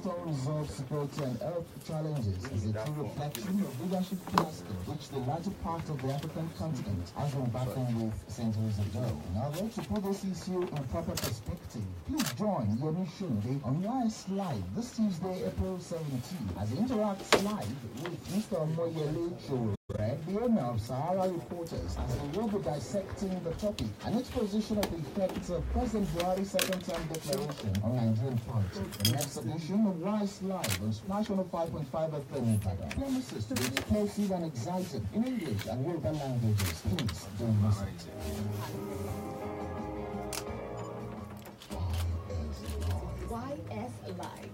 still resolve security and health challenges is a true reflection of leadership fiasco which the larger part of the African continent has been battling with centuries ago. In order to put this issue in proper perspective, please join Yomi Shinde on YS Live this Tuesday, April 17, as he interacts live with Mr. Omoyele, the owner of Sahara Reporters, as he will be dissecting the topic, an exposition of the effects of President Buhari's second-term declaration on Nigerian politics. The next edition of YS Live on Splash 105.5 FM Ibadan. Promises to be explosive and exciting in English and Yoruba languages. Please don't miss it. YS Live.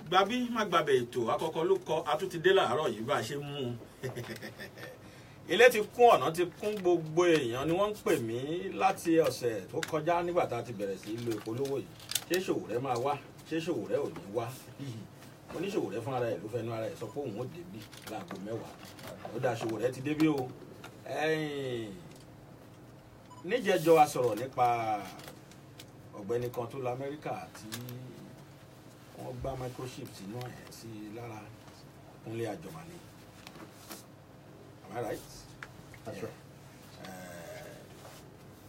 Gbàbí má gbàbẹ̀ ètò àkọ́kọ́ ló kọ atútidé láàárọ̀ yìí bá ṣe mú un. Ilé ti kún ọ̀nà ti kún gbogbo èèyàn ni wọ́n ń pè mí láti ọ̀sẹ̀ tó kọjá nígbà tá a ti bẹ̀rẹ̀ sí lo ìpolówó yìí. Ṣé Sowore máa wá? Ṣé Sowore ò ní wá? Mo ní Sowore fún ara ẹ̀ ló fẹ́nu ara ẹ̀ sọ pé òun ò débí láago 10. Ó dá Sowore ti débí o. Níjẹ̀jọ́ a sọ̀rọ̀ nípa ọ̀gbẹ́ni kan tó lọ Amẹ́ríkà tí wọ́n gbá microchip sínú ẹ̀ sí lára Kúnlé Àjọmàní. Am I right? That's right.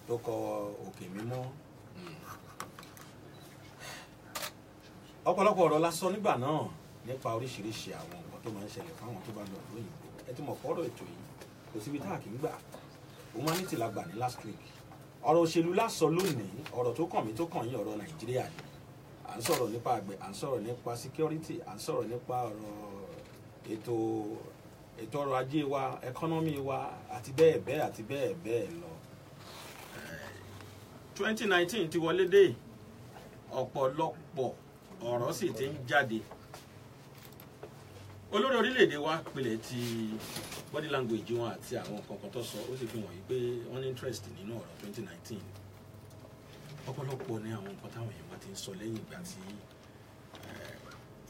Tó kọ Òkè Mímọ́. Ọ̀pọ̀lọpọ̀ ọ̀rọ̀ la sọ nígbà náà nípa oríṣiríṣi àwọn nǹkan tó máa ń ṣẹlẹ̀ fáwọn tó bá lọ lóyìnbó. Ẹ ti mọ̀ fọ́rọ̀ ètò yìí kò síbi tá a kì í gbà. Humanity la gbà ní last week. Ọ̀rọ̀ òṣèlú la sọ lónìí, ọ̀rọ̀ tó kàn mí tó kàn yín ọ̀rọ̀ Nàìjíríà ni. À ń sọ̀rọ̀ nípa àgbẹ̀, à ń sọ̀rọ̀ nípa security, à ń sọ̀rọ̀ nípa ọ̀rọ̀ ètò ọrọ̀ ajé wa, economy wa àti bẹ́ẹ̀ bẹ́ẹ̀ àti bẹ́ẹ̀ bẹ́ẹ̀ lọ. 2019 ti wọlé dé, ọ̀pọ̀lọpọ̀ ọ̀rọ̀ sì ti ń jáde. Olórí orílẹ̀-èdè wa pilẹ̀ ti body language wọn àti àwọn nǹkan tó sọ, ó sì fi hàn yí pé wọ́n ní interest nínú ọ̀rọ̀ 2019. Ọ̀pọ̀lọpọ̀ ní àwọn nǹkan táwọn èèyàn bá ti ń sọ lẹ́yìn ìgbà tí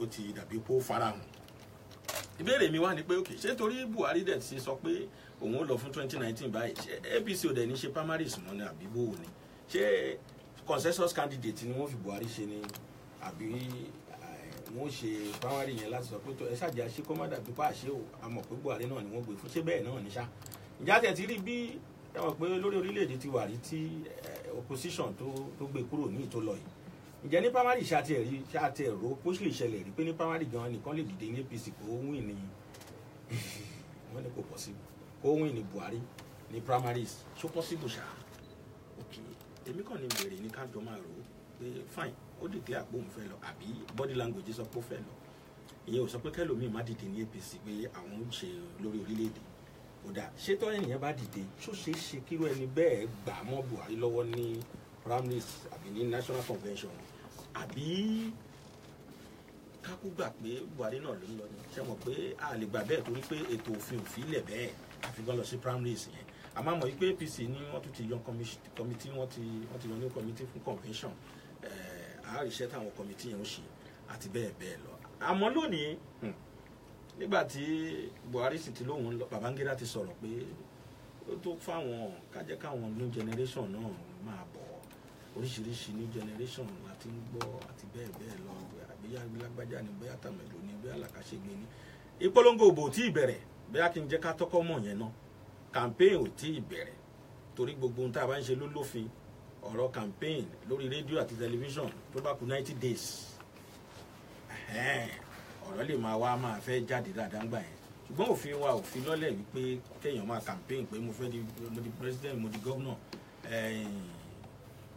ó ti dàbí pé ó farahàn. Ìbéèrè mi wá ní pé okay, ṣé torí Buhari dẹ̀ ti sọ pé òun ó lọ fún 2019 báyìí, ṣé APC ò dẹ̀ ní ṣe primaries mọ́ ni àbí bó ni? Ṣé consensus candidate ni wọ́n fi Buhari ṣe ni àbí wọ́n ṣe primary yẹn láti sọ pé ẹ ṣàjẹ́ àṣẹ kó má dàbí pa àṣẹ o, a mọ̀ pé Buhari náà ni wọ́n gbé fún, ṣé bẹ́ẹ̀ náà ni ṣá? Ǹjẹ́ àti ẹ̀ ti rí bí ẹ mọ̀ pé lórí orílẹ̀-èdè ti wà rí tí opposition tó gbé kúrò ní ìtò lọ yìí? Ǹjẹ́ ní primary ṣáàtì ẹ̀rọ bó ṣe lè ṣẹlẹ̀ rí pé ní primary gan nìkan lè dìde ní APC kó win ní wọ́n ní kò possible kó win ní Buhari ní primaries ṣó possible ṣá? Ok, èmi kàn ní bèrè ní kájọ máa rò ó pé fine, ó declare àpò òun fẹ́ lọ àbí body language sọ pé ó fẹ́ lọ. Ìyẹn ò sọ pé kẹ́lòmíì má dìde ní APC pé àwọn ń ṣe lórí orílẹ̀-èdè. Kódà ṣé tọ́ ènìyàn bá dìde ṣó ṣeé ṣe kíró ẹni bẹ́ẹ̀ gbà mọ́ Buhari lọ́wọ́ ní primaries àbí ní national convention, àbí kákú gbà pé Buhari náà ló ń lọ ni? Ṣé mọ̀ pé a lè gbà bẹ́ẹ̀ torí pé ètò òfin lẹ̀ bẹ́ẹ̀ àfikún lọ sí primaries yẹn. A máa mọ̀ wípé APC ní wọ́n tún ti yan committee, wọ́n ti yan ní committee fún convention, àáríṣẹ́ táwọn committee yẹn ń ṣe àti bẹ́ẹ̀ bẹ́ẹ̀ lọ. Àmọ́ lónìí nígbà tí Buhari sì ti lóhùn lọ, Babangida ti sọ̀rọ̀ pé ó tó fáwọn kájẹ́ káwọn new generation náà máa bọ̀, oríṣiríṣi new generation láti ń gbọ́ àti bẹ́ẹ̀ bẹ́ẹ̀ lọ, àbíyá lágbájá ni bóyá tàmẹ̀lò ni bóyá làkàṣègbè ni. Ìpolongo òbò tí ì bẹ̀rẹ̀, bóyá kí n jẹ́ ká tọ́kọ́ mọ̀ yẹn náà. Campaign ò tí ì bẹ̀rẹ̀ torí gbogbo ohun tá a bá ń ṣe ló lófin. Ọ̀rọ̀ campaign lórí rédíò àti tẹlifíṣàn tó bá kù 90 days ọ̀rọ̀ lè máa fẹ́ jáde dáadáa ńgbà yẹn. Ṣùgbọ́n òfin wa òfin lọ́lẹ̀ wípé kéèyàn máa campaign pé mo fẹ́ di president, mo di governor,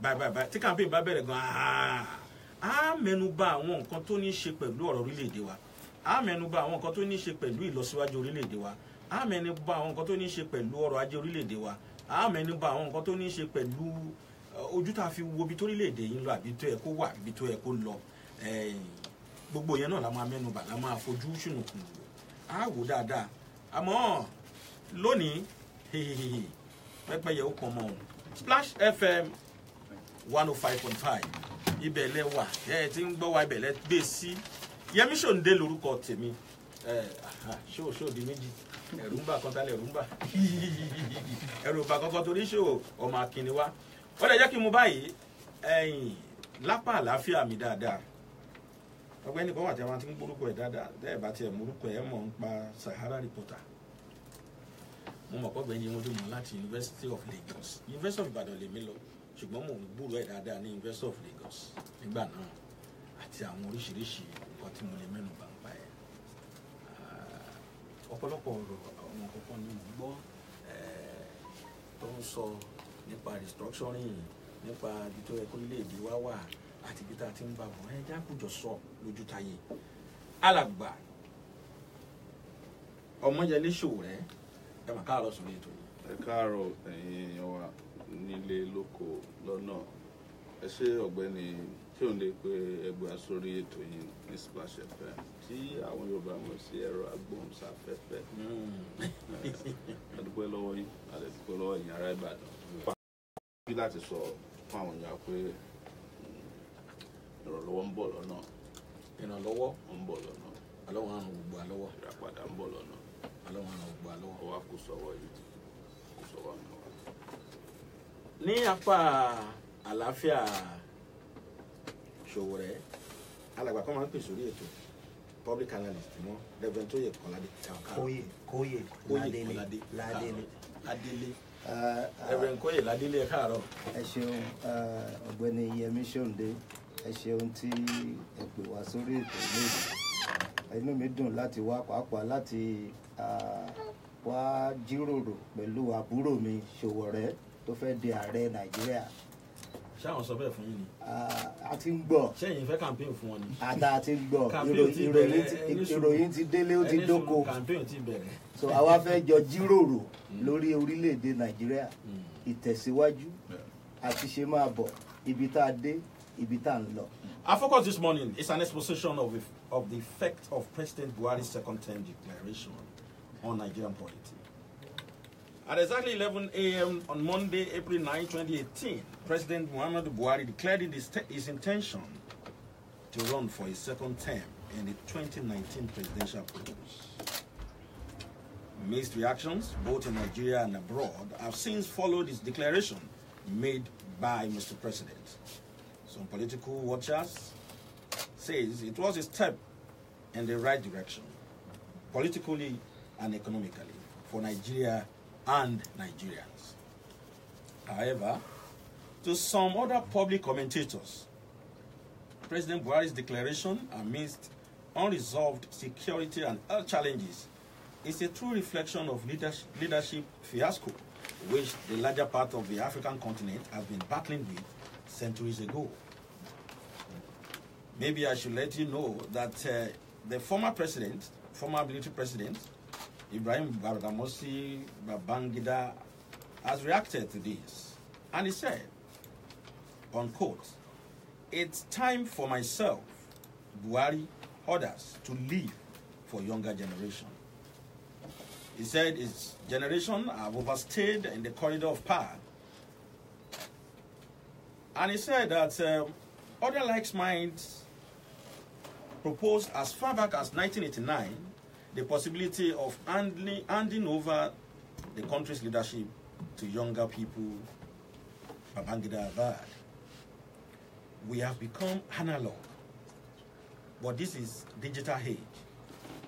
báyìí tí campaign bá bẹ̀rẹ̀ gan-an á mẹ́nu bà àwọn nǹkan tó ní í ṣe pẹ̀lú ọ̀rọ̀ orílẹ̀-èdè wa, á mẹ́nu bà àwọn nǹkan tó ní í ṣe pẹ̀lú ìlọsíwájú orílẹ̀-èdè wa, á mẹ́nu bà àwọn nǹkan tó ní í ṣe pẹ̀lú ọrọ̀ ajé orílẹ̀-èdè wa, á mẹ́nu bà àwọn nǹkan tó ní í ṣe pẹ̀lú ojú tá a fi wo ibi tó orílẹ̀-èdè yìí ń lọ àbí tó yẹ kó wà ibi tó yẹ kó lọ. Gbogbo yẹn náà la máa mẹ́nu bà, la máa fojú ṣùnùkùn wò, á wò dáadáa. Àmọ́ lónìí pẹ́pẹ́yẹ ó pọ̀ mọ́ òun. Splash FM 105.5 ibẹ̀ lẹ wà, ẹ ti ń gbọ́ wa ibẹ̀ lẹ gbé sí. Yẹmí Ṣóǹdé lórúkọ tèmi. Ṣó di méjì. Ẹ̀rù ń bà kan tálẹ̀ ẹ̀rù ń bà. Ẹ̀rù bà kankan torí ṣó ọmọ akínni wá. Ó lè jẹ́ kí mo báyìí lápá àlàáfíà mi dáadáa. Ọ̀gbẹ́ni kan wà tí a máa ti ń gbórúkọ ẹ̀ dáadáa. Bẹ́ẹ̀ bá tiẹ̀ múrúkọ ẹ̀ mọ̀ ń pa Sahara Reporter. Mo mọ̀ pé ọ̀gbẹ́ni mo dé mọ̀ láti University of Lagos. University of Ibadan lèmi lọ. Ṣùgbọ́n mo ń gbúrò ẹ̀ dáadáa ní University of Lagos nígbà náà àti àwọn oríṣiríṣi nǹkan tí mo lè mẹ́nu bà ń pa ẹ̀. Ọ̀pọ̀lọpọ̀ ọ̀rọ̀ àwọn kọ̀ọ̀kan ni mo gbọ́ tó ń sọ nípa restructuring, nípa ibi tó yẹ kó orílẹ̀-èdè wa wà àti ibi tá a ti ń bá wọn ẹ jákùjọ sọ lójú táyé. Alàgbà Omoyele Sowore ẹ mà káàárọ̀ sórí ètò yìí. Ẹ káàárọ̀ ẹ̀yin èèyàn wa nílé lóko lọ́nà. Ẹ ṣé ọ̀gbẹ́ni tí ò ń lè pe ẹgbẹ́ sórí ètò yìí ní Splash FM tí àwọn Yorùbá mọ̀ sí ẹ̀rọ agbóhùnsáfẹ́fẹ́. A dúpẹ́ lọ́wọ́ yín, a lè dúpẹ́ lọ́wọ́ ẹ̀yin ará Ìbàdàn. Bí láti sọ fún àwọn èèyàn pé ìrànlọ́wọ́ ń bọ̀ lọ́nà. Ìrànlọ́wọ́ ń bọ̀ lọ́nà. Ọlọ́run á ràn gbogbo wa lọ́wọ́. Ìràpadà ń bọ̀ lọ́nà. Ọlọ́run á ràn gbogbo wa lọ́wọ́. Ọwọ́ kò sọ̀wọ́ yìí, kò sọ̀wọ́ mi wá. Ní apá àlàáfíà Sowore, alàgbà kan máa ń pè sórí ètò public analyst mọ́ Reverend Tóyè Kọ́ládé. Kóyè Ládélé. Reverend Kóyè Ládélé ẹ káàárọ̀. Ẹ ṣeun ọ̀gbẹ́ni Yẹmí Ṣóǹdé, ẹ ṣeun tí ẹ pè wá sórí ètò lónìí. Inú mi dùn láti wá pàápàá láti wá jíròrò pẹ̀lú àbúrò mi Sowore tó fẹ́ di ààrẹ Nàìjíríà. Ṣé àwọn sọ bẹ́ẹ̀ fún yín ni? A ti ń gbọ́. Ṣẹ́yìn fẹ́ campaign fún wọn ni? Àdá ti ń gbọ́. Ìròyìn ti délé ó ti dóko. Campaign ti bẹ̀rẹ̀. So àwa fẹ́ jọ jíròrò lórí orílẹ̀-èdè Nàìjíríà, ìtẹ̀síwájú àti ṣe máa bọ̀, ibi tá a dé, ibi tá a ń lọ. Our focus this morning is an exposition of the effect of President Buhari's second term declaration on Nigerian politics. At exactly 11 a.m. on Monday, April 9, 2018, President Muhammadu Buhari declared his intention to run for his second term in the 2019 presidential polls. Mixed reactions, both in Nigeria and abroad, have since followed his declaration made by Mr. President. Some political watchers say it was a step in the right direction, politically and economically, for Nigeria and Nigerians. However, to some other public commentators, President Buhari's declaration amidst unresolved security and health challenges is a true reflection of leadership fiasco, which the larger part of the African continent has been battling with centuries ago. Maybe I should let you know that the former military president, Ibrahim Babangida, has reacted to this. And he said, unquote, "It's time for myself, Buhari, others to live for younger generation." He said his generation have overstayed in the corridor of power. And he said that other like minds proposed as far back as 1989 the possibility of handing over the country's leadership to younger people, Babangida Abad. We have become analog, but this is digital age.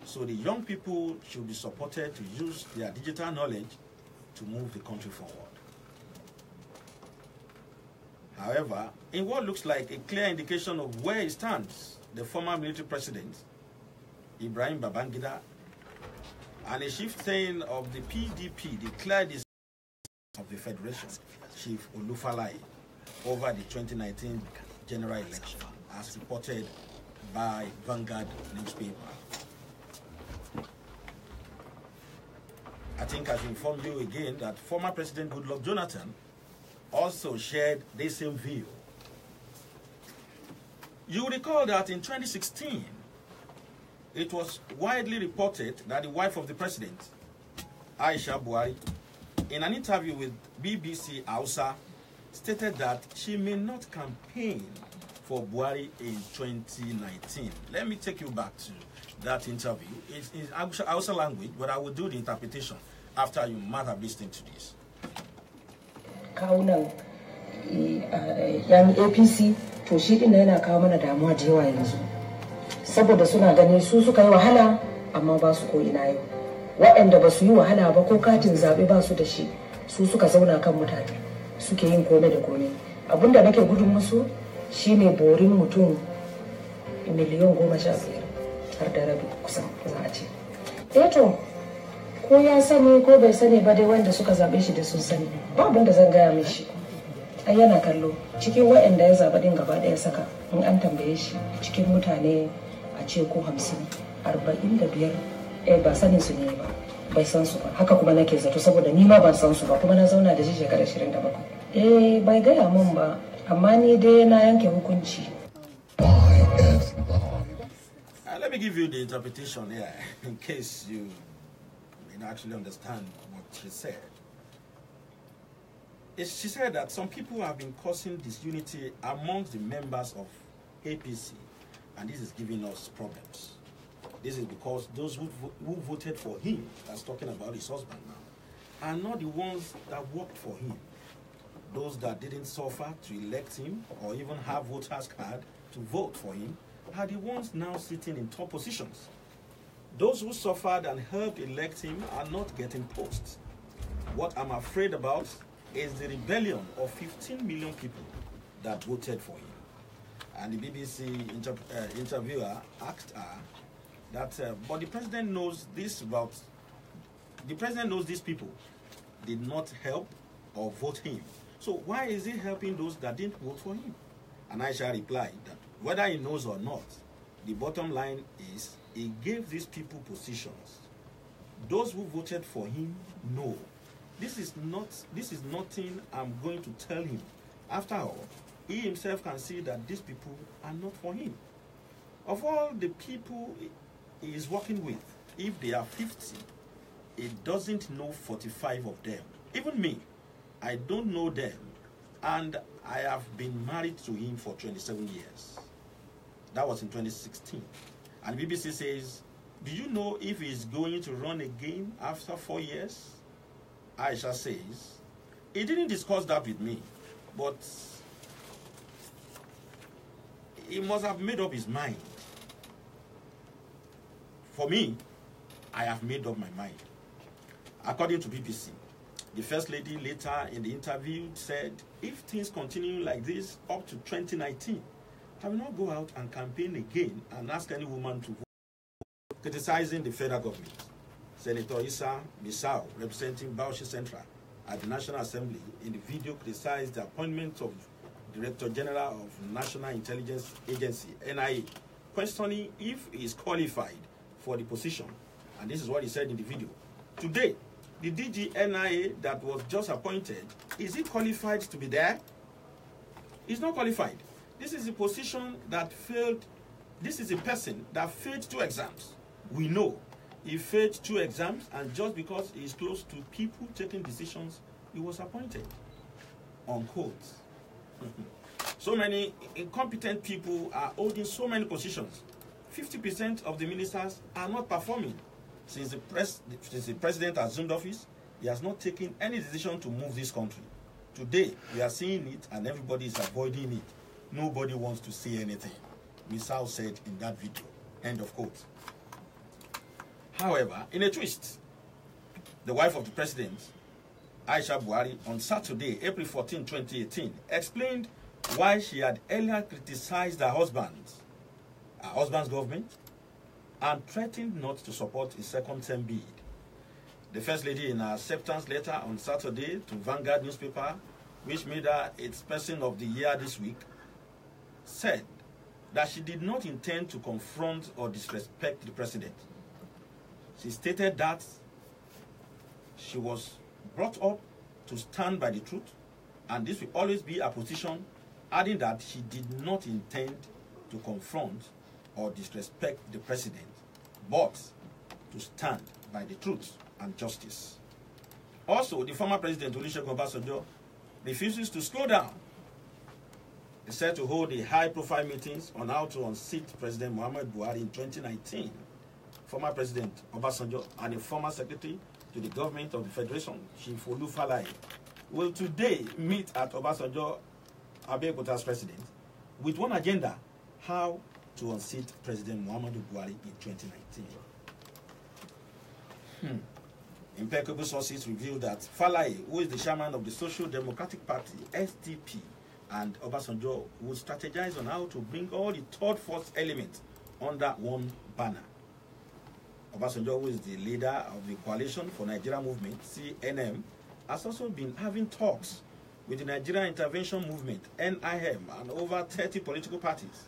So the young people should be supported to use their digital knowledge to move the country forward. However, in what looks like a clear indication of where he stands, the former military president, Ibrahim Babangida, and a chieftain of the PDP declared his of the Federation, Chief Olufalaye, over the 2019 general election, as reported by Vanguard newspaper. I think I should inform you again that former President Goodluck Jonathan also shared the same view. You recall that in 2016, it was widely reported that the wife of the president, Aisha Buhari, in an interview with BBC Hausa, stated that she may not campaign for Buhari in 2019. Let me take you back to that interview. It's Hausa language, but I will do the interpretation after you might have listened to this. Kawunan yan APC to shi din yana kawo mana damuwa da yawa yanzu. Saboda suna ganin su suka yi wahala amma ba su ko ina yau. Waɗanda ba su yi wahala ba ko katin zaɓe ba su da shi, su suka zauna kan mutane suke yin kome da kome. Abinda nake gudun musu shine borin mutum miliyan 15 har da rabi kusan za a ce. To ko ya sani ko bai sani ba dai wanda suka zaɓe shi da sun sani ba abin da zan gaya mishi. Ai yana kallo cikin waɗanda ya zaɓa din gaba ɗaya saka in an tambaye shi cikin mutane a ce ko 50 45 ba sanin su ne ba bai san su ba haka kuma nake zato saboda ni ma ban san su ba kuma na zauna da shi shekara 27 bai gaya mun ba amma ni dai na yanke hukunci. Let me give you the interpretation here in case you may not actually understand what she said. She said that some people have been causing disunity amongst the members of APC, and this is giving us problems. This is because those who voted for him, that's talking about his husband now, are not the ones that worked for him. Those that didn't suffer to elect him or even have voters card to vote for him are the ones now sitting in top positions. Those who suffered and helped elect him are not getting posts. What I'm afraid about is the rebellion of 15 million people that voted for him. And the BBC interviewer asked her that, but the president knows this about, the president knows these people did not help or vote him. So why is he helping those that didn't vote for him? And Aisha replied that whether he knows or not, the bottom line is he gave these people positions. Those who voted for him know. This is nothing I'm going to tell him. After all, he himself can see that these people are not for him. Of all the people he is working with, if they are 50, he doesn't know 45 of them. Even me, I don't know them, and I have been married to him for 27 years. That was in 2016. And BBC says, do you know if he's going to run again after 4 years? Aisha says, he didn't discuss that with me, but he must have made up his mind. For me, I have made up my mind. According to BBC, the First Lady later in the interview said, if things continue like this up to 2019, I will not go out and campaign again and ask any woman to vote. Criticizing the federal government, Senator Issa Misau, representing Bauchi Central at the National Assembly, in the video criticized the appointment of Director General of National Intelligence Agency, NIA, questioning if he is qualified for the position. And this is what he said in the video. Today, the DG NIA that was just appointed, is he qualified to be there? He's not qualified. This is a position that failed. This is a person that failed 2 exams. We know he failed 2 exams, and just because he is close to people taking decisions, he was appointed. Unquote. So many incompetent people are holding so many positions. 50% of the ministers are not performing. Since the president assumed office, he has not taken any decision to move this country. Today, we are seeing it and everybody is avoiding it. Nobody wants to see anything. Misau said in that video. End of quote. However, in a twist, the wife of the president, Aisha Buhari, on Saturday, April 14, 2018, explained why she had earlier criticized her husband's government and threatened not to support his second-term bid. The First Lady, in her acceptance letter on Saturday to Vanguard newspaper, which made her its Person of the Year this week, said that she did not intend to confront or disrespect the president. She stated that she was brought up to stand by the truth, and this will always be her position, adding that she did not intend to confront or disrespect the president, but to stand by the truth and justice. Also, the former president, Olusegun Obasanjo, refuses to slow down. is set to hold a high-profile meetings on how to unseat President Muhammad Buhari in 2019. Former President Obasanjo and a former Secretary to the Government of the Federation, Chief Olufalaye, will today meet at Obasanjo Abeokuta's president with one agenda: how to unseat President Muhammadu Buhari in 2019. Impeccable sources reveal that Falaye, who is the chairman of the Social Democratic Party, SDP, and Obasanjo would strategize on how to bring all the third force elements under one banner. Obasanjo, who is the leader of the Coalition for Nigeria Movement, CNM, has also been having talks with the Nigeria Intervention Movement, NIM, and over 30 political parties.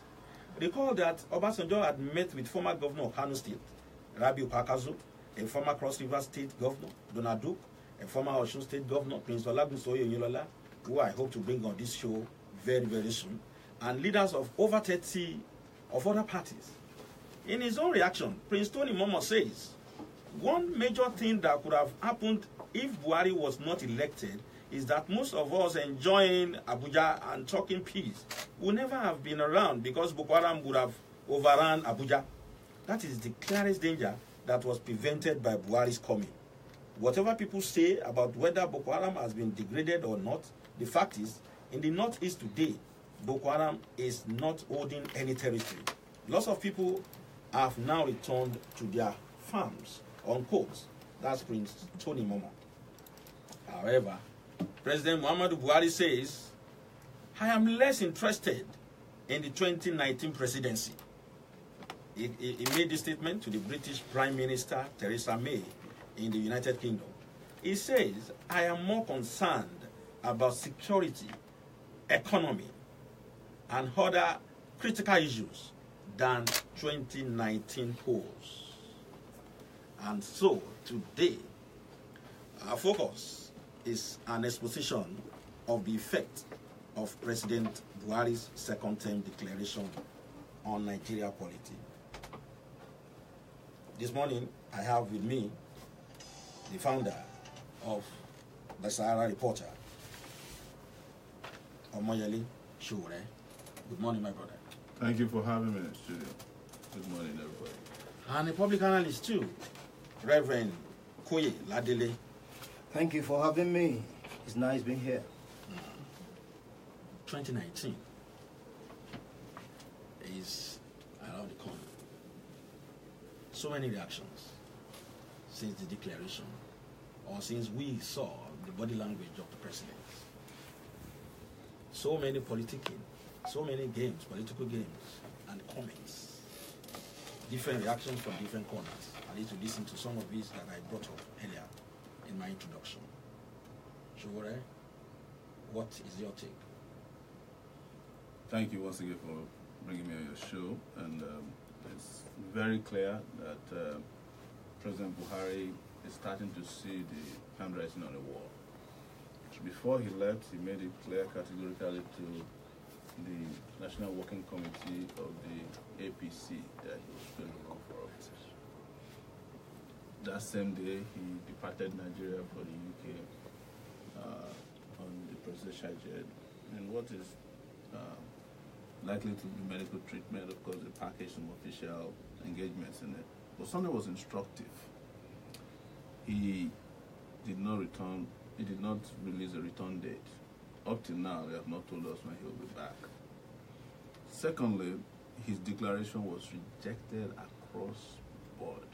Recall that Obasanjo had met with former governor of Kano State, Rabiu Pakazu, a former Cross River State governor, Donald Duke, a former Osun State governor, Prince Olagunsoye Oyinlola, who I hope to bring on this show very, very soon, and leaders of over 30 of other parties. In his own reaction, Prince Tony Momo says, one major thing that could have happened if Buhari was not elected is that most of us enjoying Abuja and talking peace would never have been around because Boko Haram would have overrun Abuja. That is the clearest danger that was prevented by Buhari's coming. Whatever people say about whether Boko Haram has been degraded or not, the fact is, in the Northeast today, Boko Haram is not holding any territory. Lots of people have now returned to their farms, unquote. That's Prince Tony Momo. However, President Muhammadu Buhari says, I am less interested in the 2019 presidency. He made this statement to the British Prime Minister Theresa May in the United Kingdom. He says, I am more concerned about security, economy, and other critical issues than 2019 polls. And so, today, our focus is an exposition of the effect of President Buhari's second-term declaration on Nigeria polity. This morning, I have with me the founder of the Sahara Reporter, Omoyele Sowore. Good morning, my brother. Thank you for having me in the studio. Good morning, everybody. And a public analyst too, Reverend Koye Ladele. Thank you for having me. It's nice being here. 2019 is around the corner. So many reactions since the declaration, or since we saw the body language of the president. So many politicking, so many games, political games, and comments. Different reactions from different corners. I need to listen to some of these that I brought up earlier in my introduction. Sowore, what is your take? Thank you once again for bringing me on your show. And it's very clear that President Buhari is starting to see the handwriting on the wall. Before he left, he made it clear categorically to the National Working Committee of the APC that he was going to run for office. That same day, he departed Nigeria for the UK on the presidential jet. And what is likely to be medical treatment, of course, they packaged some official engagements in it. But something was instructive. He did not return. He did not release a return date. Up till now, they have not told us when he will be back. Secondly, his declaration was rejected across board.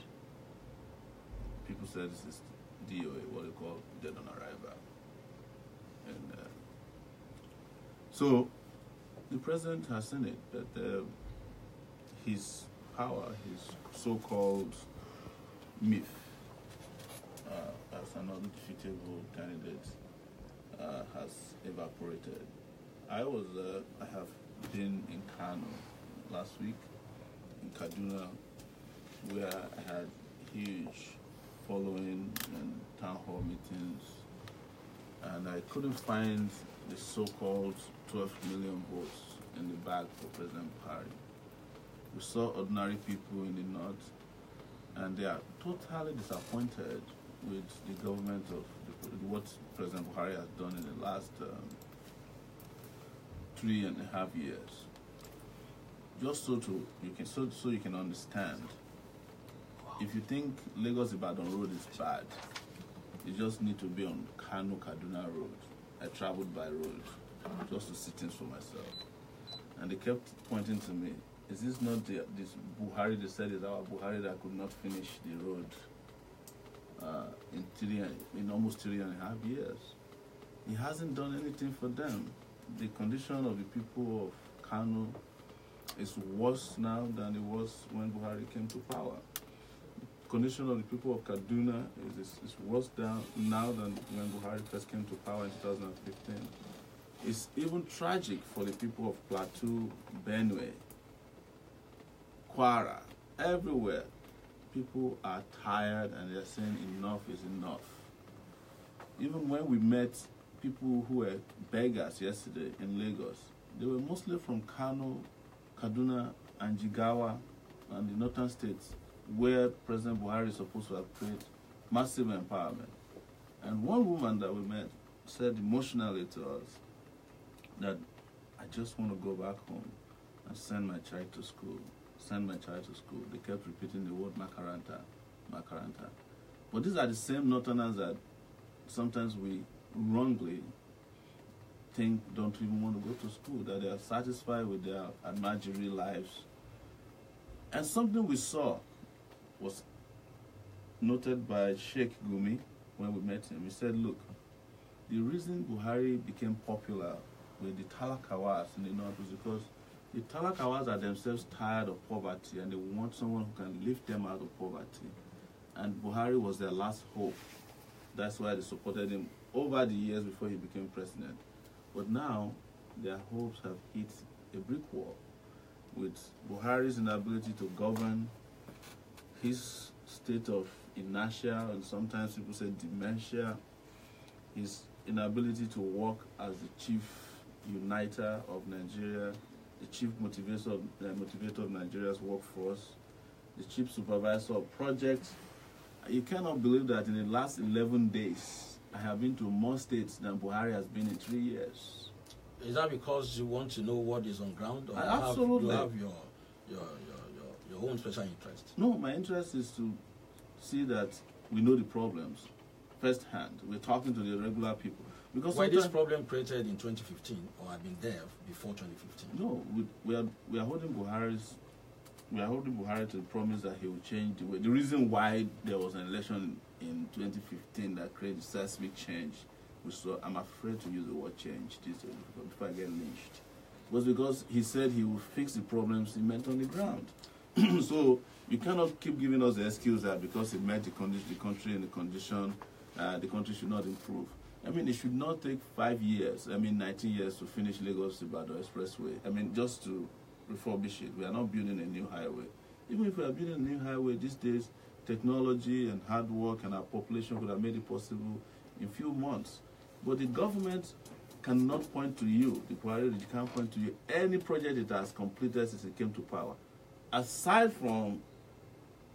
People said this is DOA, what they call dead on arrival. And so the president has seen it, that his power, his so-called myth as an undefeatable candidate has evaporated. I have been in Kano last week, in Kaduna, where I had huge following and town hall meetings, and I couldn't find the so-called 12 million votes in the bag for President Buhari. We saw ordinary people in the north, and they are totally disappointed with the government of what President Buhari has done in the last 3.5 years. Just so you can understand. If you think Lagos Ibadan road is bad, you just need to be on Kano Kaduna road. I traveled by road just to see things for myself. And they kept pointing to me, is this not this Buhari? They said it's our Buhari that could not finish the road in almost 3.5 years. He hasn't done anything for them. The condition of the people of Kano is worse now than it was when Buhari came to power. The condition of the people of Kaduna is worse now than when Buhari first came to power in 2015. It's even tragic for the people of Plateau, Benue, Kwara, everywhere. People are tired and they're saying enough is enough. Even when we met people who were beggars yesterday in Lagos, they were mostly from Kano, Kaduna, and Jigawa, and the northern states, where President Buhari is supposed to have created massive empowerment. And one woman that we met said emotionally to us that I just want to go back home and send my child to school. Send my child to school. They kept repeating the word Makaranta, Makaranta. But these are the same northerners that sometimes we wrongly think don't even want to go to school, that they are satisfied with their Almajiri lives. And something we saw was noted by Sheikh Gumi when we met him. He said, look, the reason Buhari became popular with the Talakawas in the north was because the Talakawas are themselves tired of poverty and they want someone who can lift them out of poverty. And Buhari was their last hope. That's why they supported him over the years before he became president. But now, their hopes have hit a brick wall with Buhari's inability to govern, his state of inertia, and sometimes people say dementia, his inability to work as the chief uniter of Nigeria, the chief motivator of Nigeria's workforce, the chief supervisor of projects. You cannot believe that in the last 11 days, I have been to more states than Buhari has been in 3 years. Is that because you want to know what is on ground, or absolutely. you have your own special interest? No, my interest is to see that we know the problems firsthand. We're talking to the regular people. Because why this problem created in 2015 or had been there before 2015? No, we are holding Buhari to the promise that he will change the way. The reason why there was an election in 2015 that created seismic change, so I'm afraid to use the word change before I get lynched, was because he said he will fix the problems he met on the ground. So you cannot keep giving us the excuse that because he met the country in the condition, the country should not improve. I mean, it should not take 5 years, 19 years to finish Lagos-Ibadan Expressway. I mean, just to refurbish it. We are not building a new highway. Even if we are building a new highway these days, technology and hard work and our population could have made it possible in few months. But the government cannot point to you, the priority can't point to you any project it has completed since it came to power. Aside from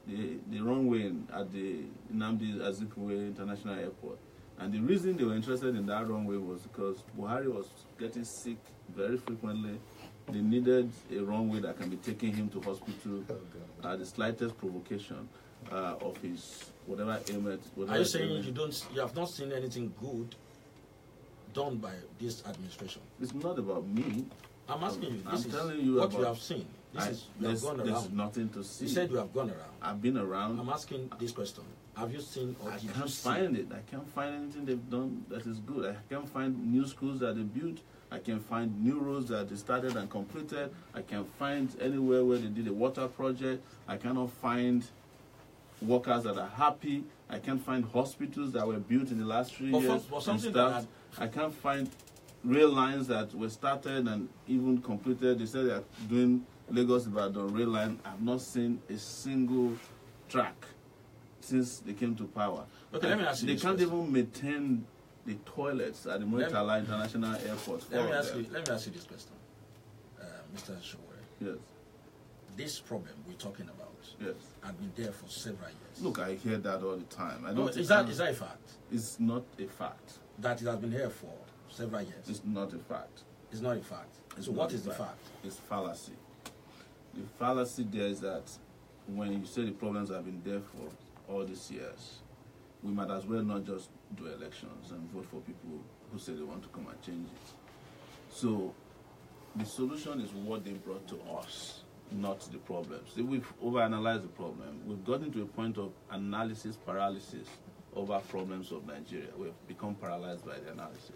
the runway at the Nnamdi Azikiwe International Airport. And the reason they were interested in that runway was because Buhari was getting sick very frequently. They needed a runway that can be taking him to hospital at the slightest provocation of his whatever ailment. Are you saying you have not seen anything good done by this administration? It's not about me. I'm asking you. I'm telling you what about you have seen. You have gone around. There's nothing to see. You said you have gone around. I've been around. I'm asking this question. Have you seen or did you see? I can't find it. I can't find anything they've done that is good. I can't find new schools that they built. I can find new roads that they started and completed. I can find anywhere where they did a water project. I cannot find workers that are happy. I can't find hospitals that were built in the last 3 years. I can't find rail lines that were started and even completed. They said they are doing Lagos-Ibadan rail line. I've not seen a single track since they came to power. Okay, let me ask you They this can't question. even maintain the toilets at the Muritala International Airport. Let me ask you this question, Mr. Sowore. Yes. This problem we're talking about Yes. had been there for several years. Look, I hear that all the time. Is that a fact? It's not a fact. That it has been here for several years? It's not a fact. It's not a fact. So what is the fact? It's fallacy. The fallacy there is that when you say the problems have been there for all these years, we might as well not just do elections and vote for people who say they want to come and change it. So the solution is what they brought to us, not the problems. See, we've overanalyzed the problem. We've gotten to a point of analysis paralysis over problems of Nigeria. We've become paralyzed by the analysis.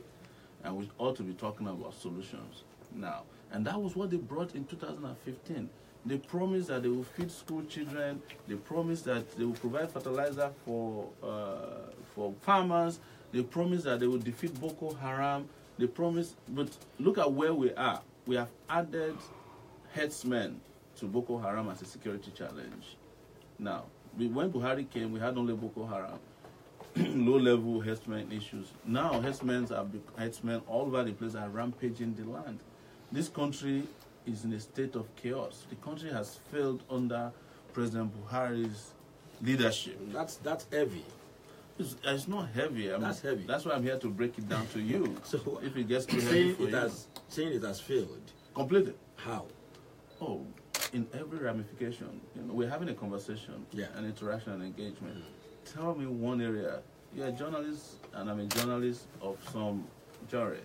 And we ought to be talking about solutions now. And that was what they brought in 2015. They promised that they will feed school children. They promised that they will provide fertilizer for farmers. They promised that they will defeat Boko Haram. They promised, but look at where we are. We have added headsmen to Boko Haram as a security challenge. Now, when Buhari came, we had only Boko Haram, low-level headsmen issues. Now, headsmen all over the place are rampaging the land. This country is in a state of chaos. The country has failed under President Buhari's leadership. That's heavy. It's not heavy. That's heavy. That's why I'm here to break it down to you. So if it gets too heavy for you. Saying it has failed. Completely. How? Oh, in every ramification. You know, we're having a conversation, an interaction and engagement. Tell me one area. You're a journalist and I'm a journalist of some jury.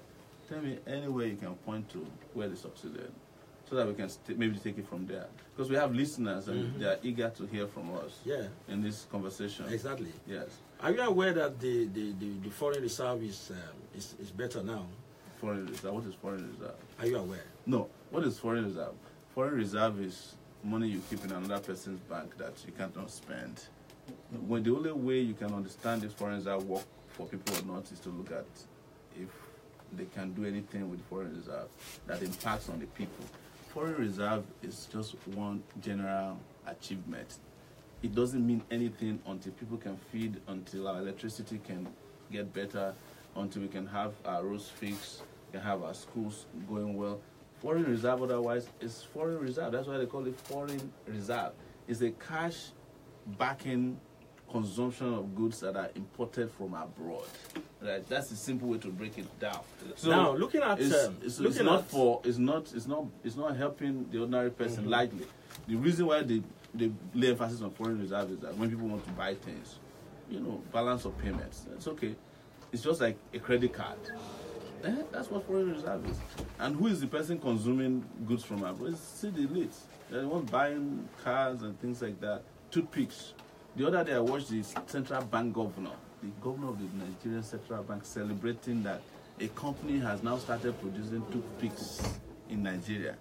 Tell me any way you can point to where they succeeded, so that we can maybe take it from there. Because we have listeners and they are eager to hear from us in this conversation. Exactly. Yes. Are you aware that the foreign reserve is better now? Foreign reserve? What is foreign reserve? Are you aware? No. What is foreign reserve? Foreign reserve is money you keep in another person's bank that you cannot spend. When the only way you can understand if foreign reserve work for people or not is to look at if they can do anything with foreign reserve that impacts on the people. Foreign reserve is just one general achievement. It doesn't mean anything until people can feed, until our electricity can get better, until we can have our roads fixed, can have our schools going well. Foreign reserve otherwise is foreign reserve. That's why they call it foreign reserve. It's a cash backing consumption of goods that are imported from abroad. Right? That's the simple way to break it down. So now, looking at it's not helping the ordinary person lightly. The reason why they lay emphasis on foreign reserve is that when people want to buy things, you know, balance of payments, it's okay. It's just like a credit card. That's what foreign reserve is. And who is the person consuming goods from abroad? It's the elites. They're the ones buying cars and things like that. Toothpicks. The other day I watched the central bank governor, the governor of the Nigerian Central Bank, celebrating that a company has now started producing toothpicks in Nigeria.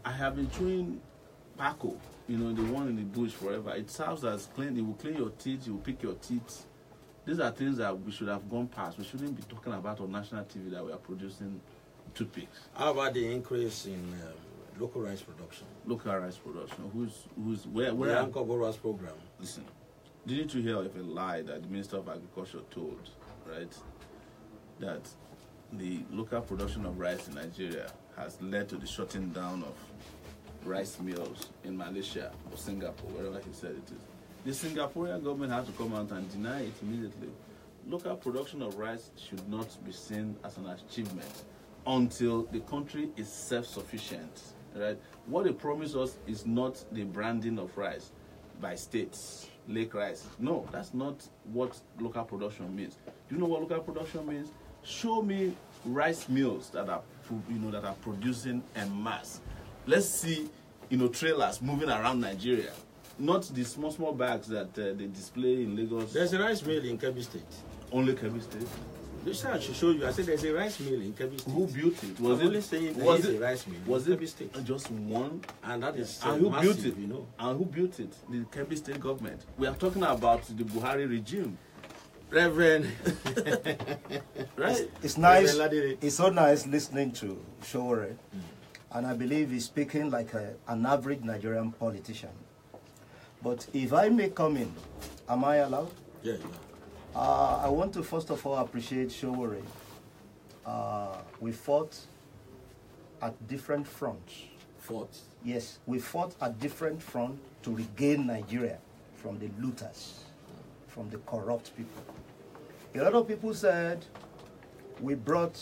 I have been chewing Paco, you know, the one in the bush forever. It serves as clean. It will clean your teeth. It will pick your teeth. These are things that we should have gone past. We shouldn't be talking about on national TV that we are producing toothpicks. How about the increase in local rice production? Local rice production. Where the Anchor Borrowers program. Listen, didn't you hear of a lie that the Minister of Agriculture told, right? That the local production of rice in Nigeria has led to the shutting down of rice mills in Malaysia or Singapore, wherever he said it is. The Singaporean government had to come out and deny it immediately. Local production of rice should not be seen as an achievement until the country is self-sufficient, right? What they promise us is not the branding of rice by states, lake rice. No, that's not what local production means. Do you know what local production means? Show me rice mills that are, that are producing en masse. Let's see, trailers moving around Nigeria. Not the small bags that they display in Lagos. There's a rice mill in Kebbi State. Only Kebbi State? This I should show you. I said there's a rice mill in Kebbi State. Who built it? Was only saying there is a rice mill in Kebbi State. Just one? And that is and who massive, built it? you know. And who built it? The Kebbi State government. We are talking about the Buhari regime. Reverend. Right? It's nice. It's so nice listening to Sowore. And I believe he's speaking like an average Nigerian politician. But if I may come in, am I allowed? Yeah. I want to first of all appreciate Sowore. We fought at different fronts. Fought? Yes, we fought at different fronts to regain Nigeria from the looters, from the corrupt people. A lot of people said we brought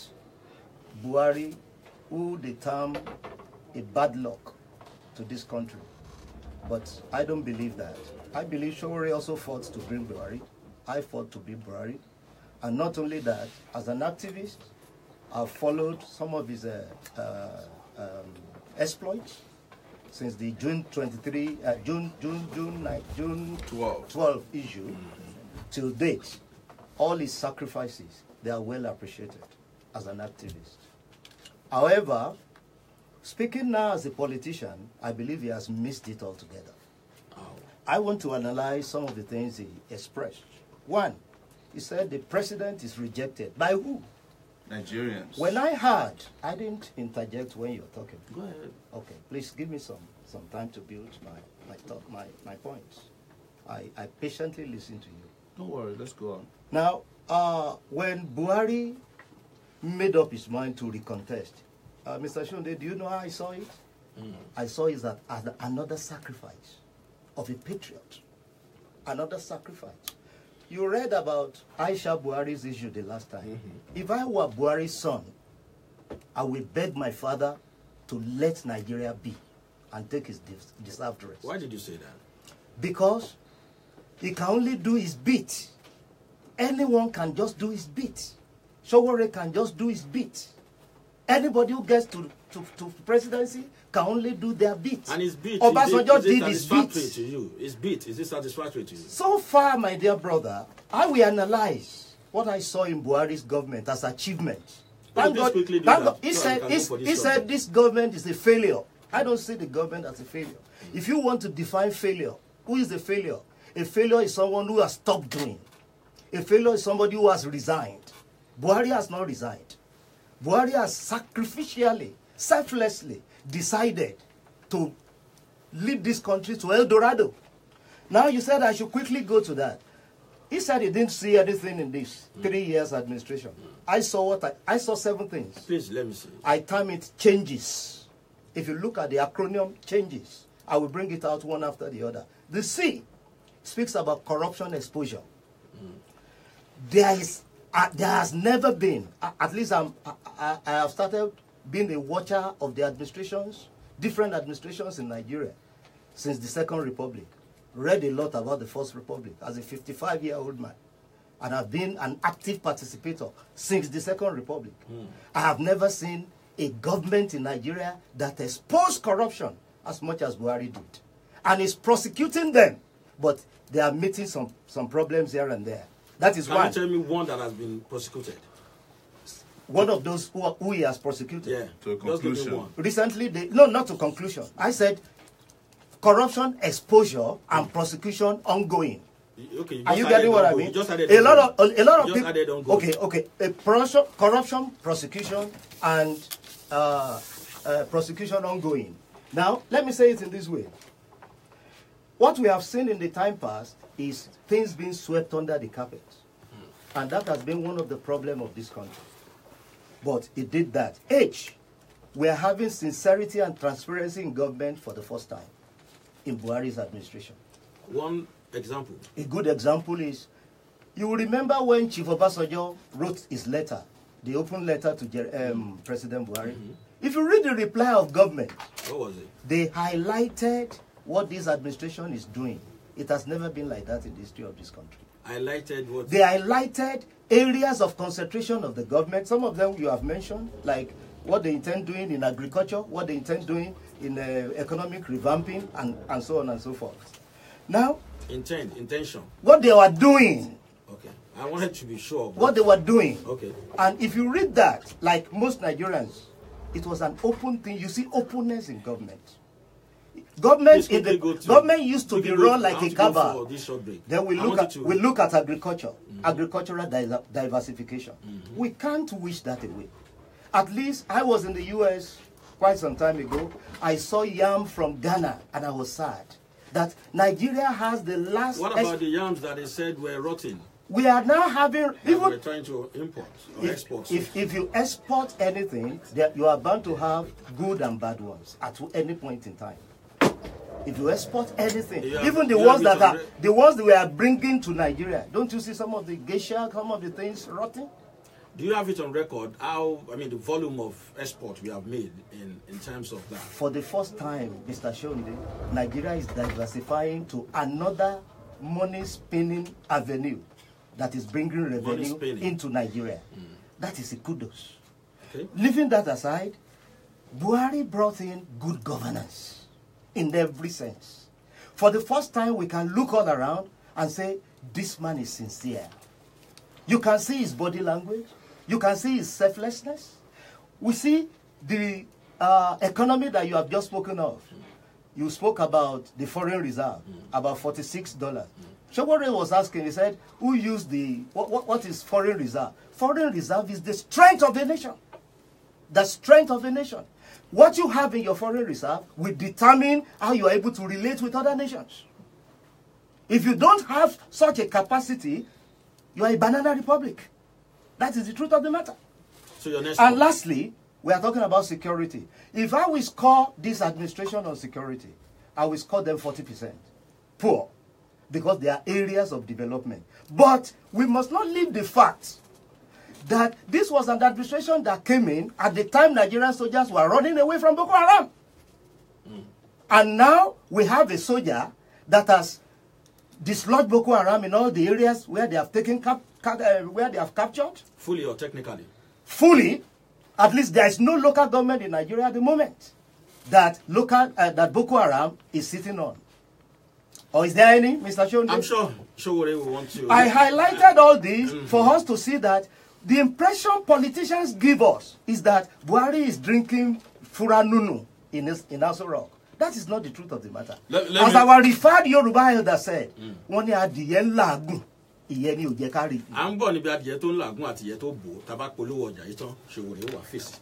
Buhari who they term a bad luck to this country. But I don't believe that. I believe Sowore also fought to bring Buhari. I fought to bring Buhari. And not only that, as an activist, I've followed some of his exploits since the June 12 issue till date. All his sacrifices, they are well appreciated as an activist. However, speaking now as a politician, I believe he has missed it altogether. I want to analyze some of the things he expressed. One, he said the president is rejected. By who? Nigerians. When I heard, I didn't interject when you're talking. Go ahead. Okay, please give me some time to build my points. I patiently listen to you. Don't worry, let's go on. Now, when Buhari made up his mind to recontest, Mr. Shonde, do you know how I saw it? I saw it as another sacrifice of a patriot. Another sacrifice. You read about Aisha Buhari's issue the last time. If I were Buhari's son, I will beg my father to let Nigeria be and take his deserved rest. Why did you say that? Because he can only do his bit. Anyone can just do his bit. Sowore can just do his bit. Anybody who gets to presidency can only do their bit. And his bit, Obasanjo is it did his bit. to you? His bit, is it satisfactory to you? So far, my dear brother, I will analyze what I saw in Buhari's government as achievement. Thank God, he said this government is a failure. I don't see the government as a failure. If you want to define failure, who is the failure? A failure is someone who has stopped doing. A failure is somebody who has resigned. Buhari has not resigned. Buhari has sacrificially, selflessly decided to lead this country to El Dorado. Now you said I should quickly go to that. He said he didn't see anything in this 3 years administration. I saw I saw 7 things. Please, let me see. I term it changes. If you look at the acronym changes, I will bring it out one after the other. The C speaks about corruption exposure. There has never been, at least I have started being a watcher of the administrations, different administrations in Nigeria since the Second Republic. Read a lot about the First Republic as a 55-year-old man. And I've been an active participator since the Second Republic. I have never seen a government in Nigeria that exposed corruption as much as Buhari did. And is prosecuting them, but they are meeting some problems here and there. That is why. Can you tell me one that has been prosecuted? One of those who he has prosecuted? Yeah, to a conclusion. Recently, no, not to conclusion. I said corruption exposure and prosecution ongoing. Okay, are you getting what I mean? A lot of people. Okay. Corruption, prosecution, and prosecution ongoing. Now, let me say it in this way. What we have seen in the time past is things being swept under the carpet. And that has been one of the problems of this country. But it did that. We are having sincerity and transparency in government for the first time in Buhari's administration. One example. A good example is, you will remember when Chief Obasanjo wrote his letter, the open letter to President Buhari. If you read the reply of government, what was it? They highlighted what this administration is doing. It has never been like that in the history of this country. Highlighted what? They highlighted areas of concentration of the government. Some of them you have mentioned, like what they intend doing in agriculture, what they intend doing in economic revamping, and so on and so forth. Now, intention. What they were doing. Okay. I wanted to be sure. What they were doing. Okay. And if you read that, like most Nigerians, it was an open thing. You see openness in government. Government used to be run like a cabal. Then we look at agriculture, agricultural diversification. We can't wish that away. At least I was in the US quite some time ago. I saw yam from Ghana and I was sad that Nigeria has the last. What about the yams that they said were rotten? We are now having we're trying to import or export. If you export anything, you are bound to have good and bad ones at any point in time. If you export anything, even the ones that we are bringing to Nigeria, don't you see some of the geisha, some of the things rotting? Do you have it on record how, I mean, the volume of export we have made in terms of that? For the first time, Mr. Shonde, Nigeria is diversifying to another money-spinning avenue that is bringing revenue into Nigeria. That is a kudos. Okay. Leaving that aside, Buhari brought in good governance in every sense. For the first time, we can look all around and say, this man is sincere. You can see his body language. You can see his selflessness. We see the economy that you have just spoken of. You spoke about the foreign reserve, about $46. Sowore was asking, he said, who used the, what is foreign reserve? Foreign reserve is the strength of a nation. The strength of a nation. What you have in your foreign reserve will determine how you are able to relate with other nations. If you don't have such a capacity, you are a banana republic. That is the truth of the matter. So your next and lastly, we are talking about security. If I will score this administration on security, I will score them 40%. Poor. Because there are areas of development. But we must not leave the fact that this was an administration that came in at the time Nigerian soldiers were running away from Boko Haram. And now we have a soldier that has dislodged Boko Haram in all the areas where they have taken where they have captured. Fully or technically? Fully. At least there is no local government in Nigeria at the moment that that Boko Haram is sitting on. Or is there any, Mr. Shonde? I'm sure Sowore will want to. I highlighted all this for us to see that the impression politicians give us is that Buhari is drinking Furanunu in Aso Rock. That is not the truth of the matter. As our referred Yoruba elder said, "Wọ́n ní adìyẹ ńlágùn, ìyẹn ni ò jẹ́ ká rí." À ń bọ̀ níbi adìyẹ tó ńlágùn àti ìyẹn tó bò tá bá polówó ọjà yìí tán Sowore wà fèsì.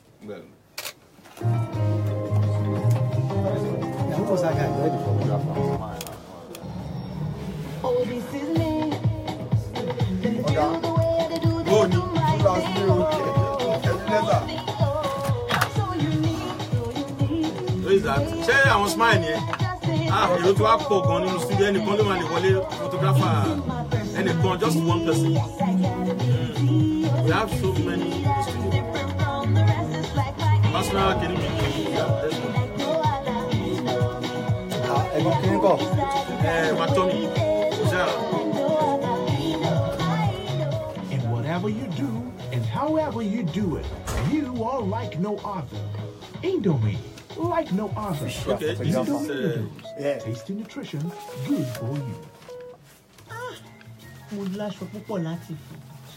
Oh, this is me. Who is that? Ṣé àwọn smile yẹn? Èrò tó wá pọ̀ gan nínú studio ẹnìkan ló máa lè wọlé photographer ẹnìkan just one person. We have so many in the studio. Personal kìíní mi ni Ẹ̀gbọ́n kìíní kọ̀. Matomi. And whatever you do, and however you do it, you are like no other. Indomie, like no other. Okay, this is Tasty nutrition, good for you. Mo láṣọ púpọ̀ láti fò.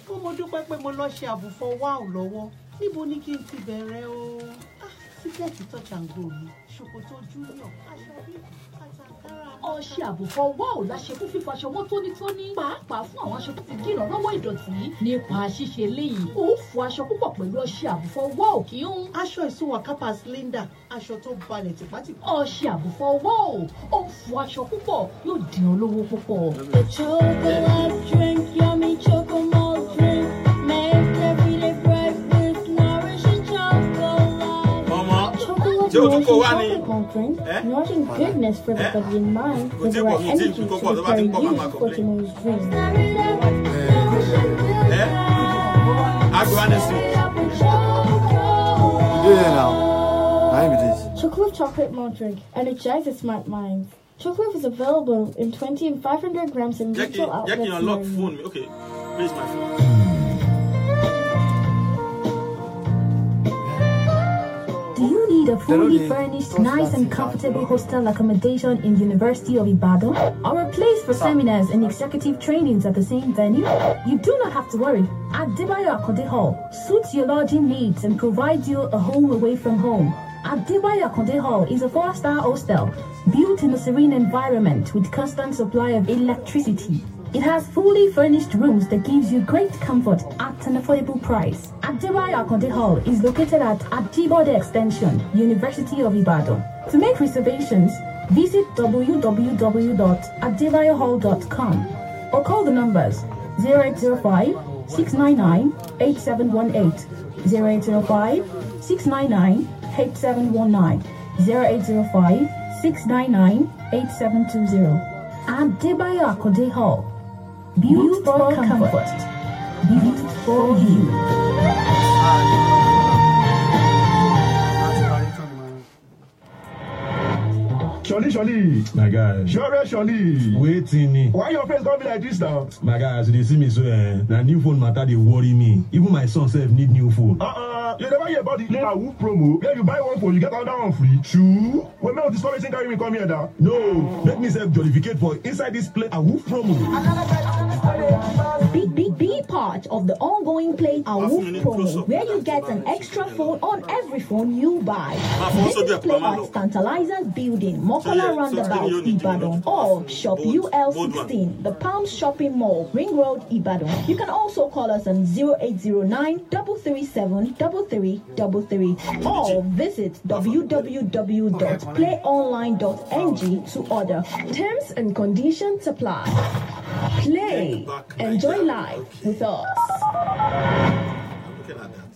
Ṣùgbọ́n mo dúpẹ́ pé mo lọ ṣe àbùfọ̀ wáò lọ́wọ́. Níbo ni kí n ti bẹ̀rẹ̀ o? Síkẹ́ẹ̀tì touch and go mi. Ṣòkòtò junior, aṣọ bí àtàkárà. Ọṣẹ àbùfọ̀ wáò la ṣe fún fífọ aṣọ mọ́ tónítóní. Pàápàá fún àwọn aṣọ tó ti dìnà lọ́wọ́ ìdọ̀tí. Nípa ṣíṣe léyìí, ó fọ aṣọ púpọ̀ pẹ̀lú ọṣẹ àbùfọ̀ wáò kí ń. Aṣọ ìṣúwà kápá Slinda, aṣọ tó balẹ̀ tìpátìpá. Ọṣẹ àbùfọ̀ wáò, ó fọ aṣọ púpọ̀, yóò dín olówó púpọ̀. The chocolate drink, yummy chocomalt drink, make everyday breakfast nourishing chocolate. Chocolate drink, nourishing goodness for the body and mind, with the right energy to prepare you for tomorrow's dream. Chocolate chocolate malt drink energizes smart minds. Chocolate is available in 20 and 500 grams in retail outlets. Jackie, unlock phone. Okay, where's my phone? Do you need a fully furnished, nice and comfortable hostel accommodation in the University of Ibadan? Or a place for seminars and executive trainings at the same venue? You do not have to worry. Adebayo Akonde Hall suits your lodging needs and provides you a home away from home. Adebayo Akonde Hall is a 4-star hostel built in a serene environment with constant supply of electricity. It has fully furnished rooms that gives you great comfort at an affordable price. Adebayo Akonde Hall is located at Ajibode Extension, University of Ibadan. To make reservations, visit www.adebayohall.com or call the numbers 0805-699-8718, 0805-699-8719, 0805-699-8720. Adebayo Akonde Hall. Built for comfort. Built for you. Surely, my guy. Surely. Waiting. Why your face gonna be like this now? My guy, as they see me so, na new phone matter they worry me. Even my son self need new phone. You never hear about the new Woof promo? Where you buy one phone, you get another one free. True. When me this storage carry me come here now. No, let me self jollificate for inside this play a Woof promo. Be part of the ongoing Play a Woof promo, where you get an extra phone on every phone you buy. Visit Play at Tantalizers Building, Mokola Roundabout, Ibadan, or Shop UL16, the Palms Shopping Mall, Ring Road, Ibadan. You can also call us on 0809 337 3333 or visit www.playonline.ng to order. Terms and conditions apply. Play. Enjoy life with us. I'm looking at that.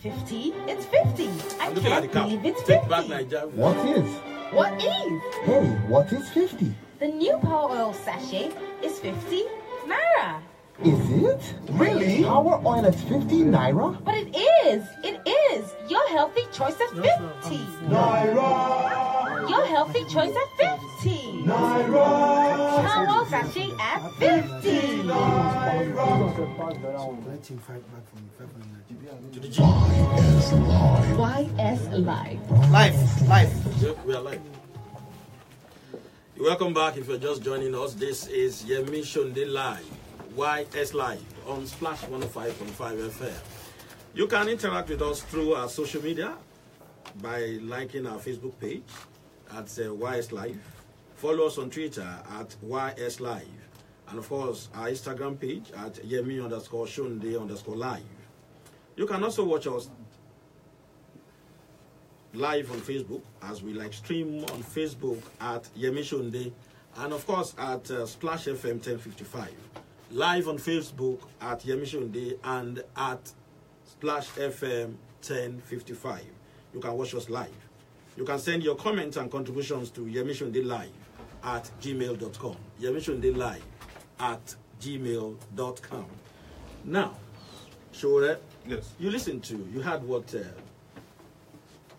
50? It's 50. I Look at the can't cap. believe it's Take 50. back Nigeria. What is? What is? Hey, what is 50? The new Power Oil sachet is 50 Naira. Is it? Really? Power oil at 50 Naira? But it is. It is. Your healthy choice at 50. Naira! Your healthy choice at 50. Naira! Power Oil sachet at 50. To the G. YS Live. Life. We are live. Welcome back. If you're just joining us, this is Yemi Shonde Live, YS Live on Splash 105.5 FM. You can interact with us through our social media by liking our Facebook page at YS Live. Follow us on Twitter at YS Live. And of course, our Instagram page at Yemi_Shonde_live. You can also watch us live on Facebook as we live stream on Facebook at Yemi Shonde, and of course at Splash FM 1055. Live on Facebook at Yemi Shonde and at Splash FM 1055. You can watch us live. You can send your comments and contributions to yemishondelive at gmail.com. Yemishondelive at gmail.com. Now, Sowore, Yes. you listened to, you heard what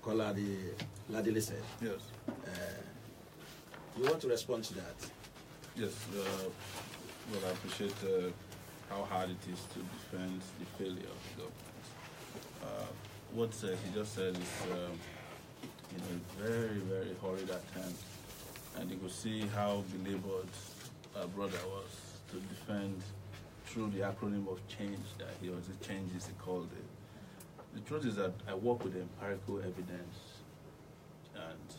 Kolade Ladele said. Yes. You want to respond to that? Yes. Well, I appreciate how hard it is to defend the failure of the government. What he just said is a very, very horrid attempt, and you could see how belabored our brother was to defend through the acronym of change that he was, the changes he called it. The truth is that I work with empirical evidence and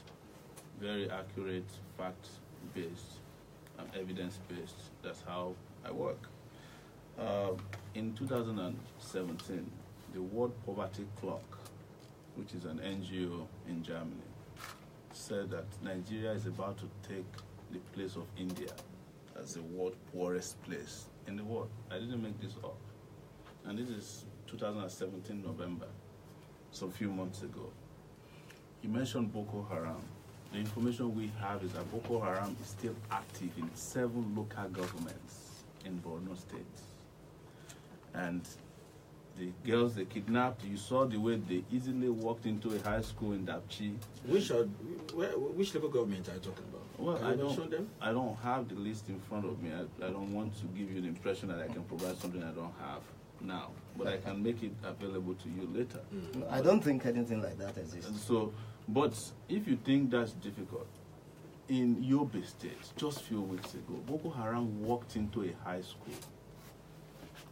very accurate, fact-based and evidence-based. That's how I work. In 2017, the World Poverty Clock, which is an NGO in Germany, said that Nigeria is about to take the place of India as the world's poorest place in the world. I didn't make this up. And this is 2017 November, so a few months ago. You mentioned Boko Haram. The information we have is that Boko Haram is still active in 7 local governments in Borno State. And the girls they kidnapped, you saw the way they easily walked into a high school in Dapchi. Which local government are you talking about? Well, I don't have the list in front of me. I don't want to give you the impression that I can provide something I don't have now, but I can make it available to you later. I don't think anything like that exists. So, but if you think that's difficult, in Yobe State, just a few weeks ago, Boko Haram walked into a high school,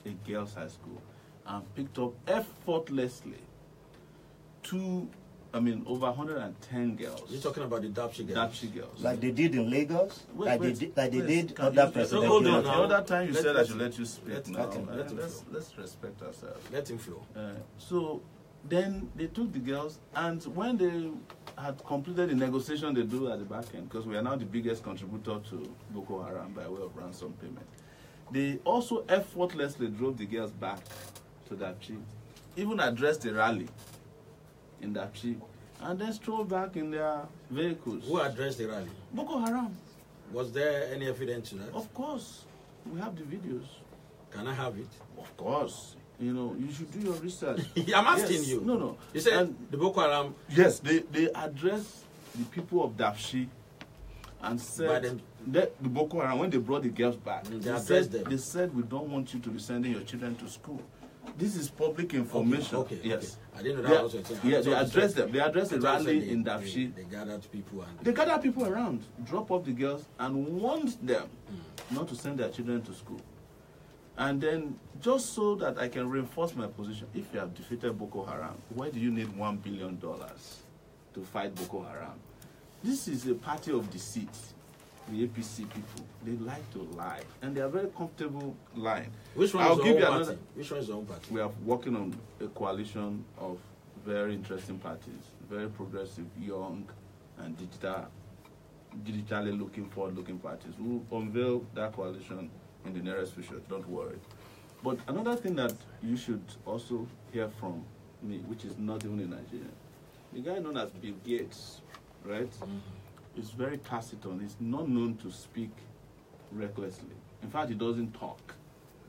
a girls' high school, and picked up effortlessly over 110 girls. You're talking about the Dapchi girls? Dapchi girls. Like they did in Lagos? Like they did other presidents? Hold on. The other time you said I should let you speak. Let's respect ourselves. Let him flow. So then they took the girls, and when they had completed the negotiation they do at the back end, because we are now the biggest contributor to Boko Haram by way of ransom payment, they also effortlessly drove the girls back to Dapchi, even addressed the rally in Dapchi, and then strolled back in their vehicles. Who addressed the rally? Boko Haram. Was there any evidence to that? Of course. We have the videos. Can I have it? Of course. You know, you should do your research. I'm asking Yes. you. No. You said And the Boko Haram. yes, they addressed the people of Dapchi and said that the Boko Haram, when they brought the girls back, they said we don't want you to be sending your children to school. This is public information. Okay. Yes. I didn't know that was a Yeah, they addressed them. They addressed a rally in Dapchi. They gathered people and They gathered people around, drop off the girls, and warned them not to send their children to school. And then, just so that I can reinforce my position, if you have defeated Boko Haram, why do you need $1 billion to fight Boko Haram? This is a party of deceit. The APC people, they like to lie, and they are very comfortable lying. Which one is your own party? Which one is your own party? We are working on a coalition of very interesting parties, very progressive, young, and digitally forward-looking parties. We will unveil that coalition in the nearest future. Don't worry. But another thing that you should also hear from me, which is not even in Nigeria, the guy known as Bill Gates, right? Is very taciturn. He's not known to speak recklessly. In fact, he doesn't talk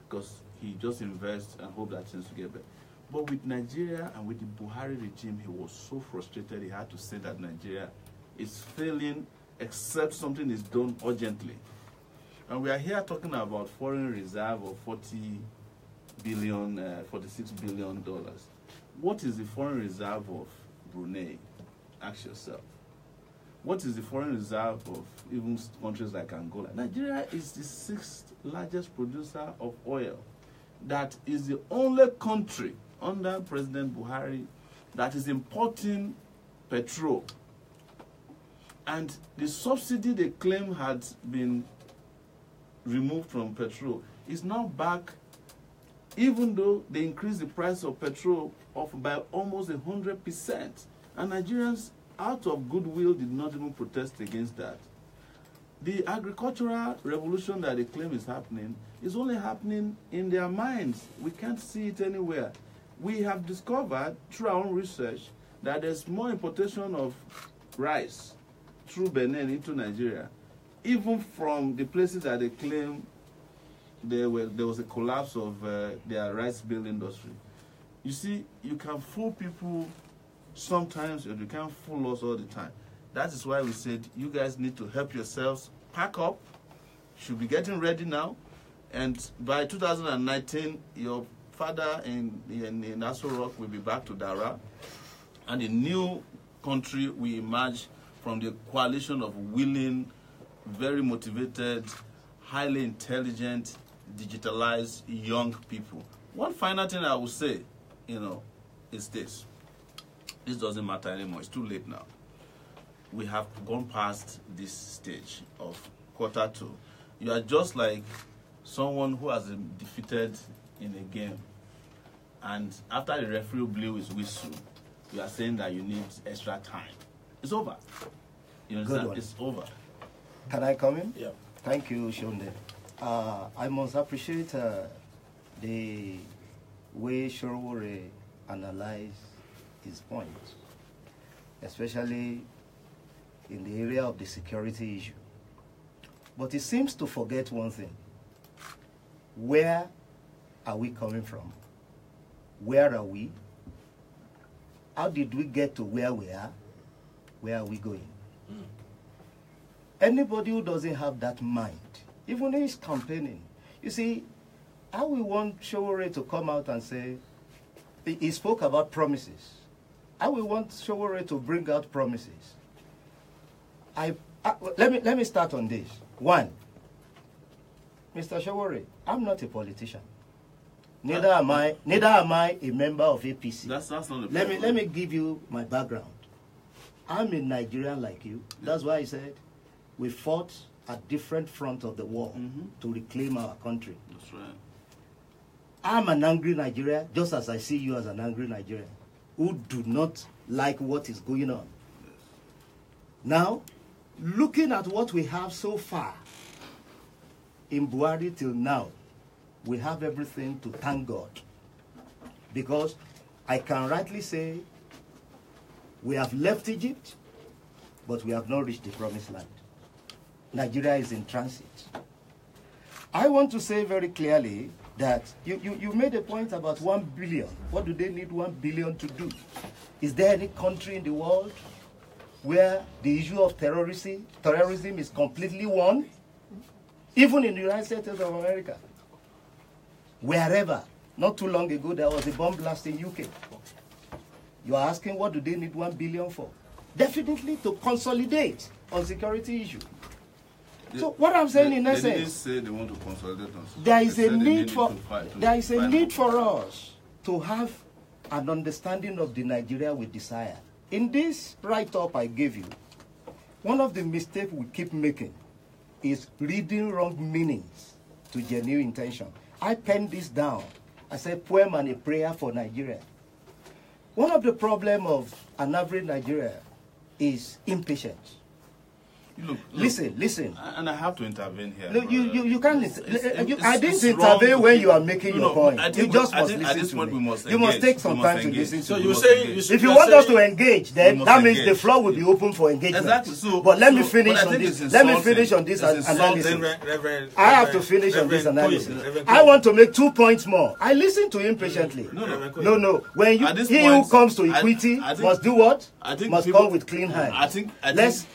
because he just invests and hope that things will get better. But with Nigeria and with the Buhari regime, he was so frustrated he had to say that Nigeria is failing except something is done urgently. And we are here talking about foreign reserve of $46 billion. What is the foreign reserve of Brunei? Ask yourself. What is the foreign reserve of even countries like Angola? Nigeria is the 6th largest producer of oil. That is the only country under President Buhari that is importing petrol. And the subsidy they claim had been removed from petrol is now back, even though they increased the price of petrol by almost 100%. And Nigerians, out of goodwill, did not even protest against that. The agricultural revolution that they claim is happening is only happening in their minds. We can't see it anywhere. We have discovered through our own research that there's more importation of rice through Benin into Nigeria, even from the places that they claim there was a collapse of their rice mill industry. You see, you can fool people sometimes, and you can't fool us all the time. That is why we said you guys need to help yourselves pack up. Should be getting ready now, and by 2019, your father in Aso Rock will be back to Dara, and a new country will emerge from the coalition of willing, very motivated, highly intelligent, digitalized young people. One final thing I will say, is this. This doesn't matter anymore. It's too late now. We have gone past this stage of Q2. You are just like someone who has been defeated in a game, and after the referee blew his whistle, you are saying that you need extra time. It's over. You understand? It's over. Can I come in? Yeah. Thank you, Shonde. I must appreciate the way Sowore analyzed his point, especially in the area of the security issue. But he seems to forget one thing. Where are we coming from? Where are we? How did we get to where we are? Where are we going? Anybody who doesn't have that mind, even if he's campaigning, you see, how we want Sowore to come out and say, he spoke about promises. How we want Sowore to bring out promises. Let me start on this. One, Mr. Sowore, I'm not a politician. Neither am I a member of APC. That's not the Let me give you my background. I'm a Nigerian like you. That's why I said we fought at different fronts of the war to reclaim our country. That's right. I'm an angry Nigerian, just as I see you as an angry Nigerian, who do not like what is going on. Now, looking at what we have so far, in Buhari till now, we have everything to thank God. Because I can rightly say we have left Egypt, but we have not reached the promised land. Nigeria is in transit. I want to say very clearly that you made a point about 1 billion. What do they need 1 billion to do? Is there any country in the world where the issue of terrorism is completely won? Even in the United States of America, wherever, not too long ago, there was a bomb blast in UK. You are asking what do they need 1 billion for? Definitely to consolidate on security issue. So what I'm saying in essence, they didn't say they want to consolidate on security. There is a need for us to have an understanding of the Nigeria we desire. In this write-up I gave you, one of the mistakes we keep making is reading wrong meanings to genuine intention. I penned this down. I said poem and a prayer for Nigeria. One of the problems of an average Nigeria is impatience. Look, listen. And I have to intervene here. No, you can't. I didn't intervene when you are making your point. You just must listen to me. You must take some time to listen to me. So you're saying if you want us to engage, then that means the floor will be open for engagement. Exactly. So, but let me finish on this. Let me finish on this analysis. I have to finish on this analysis. I want to make 2 points more. I listen to him patiently. No. When he who comes to equity must do what? Must come with clean hands.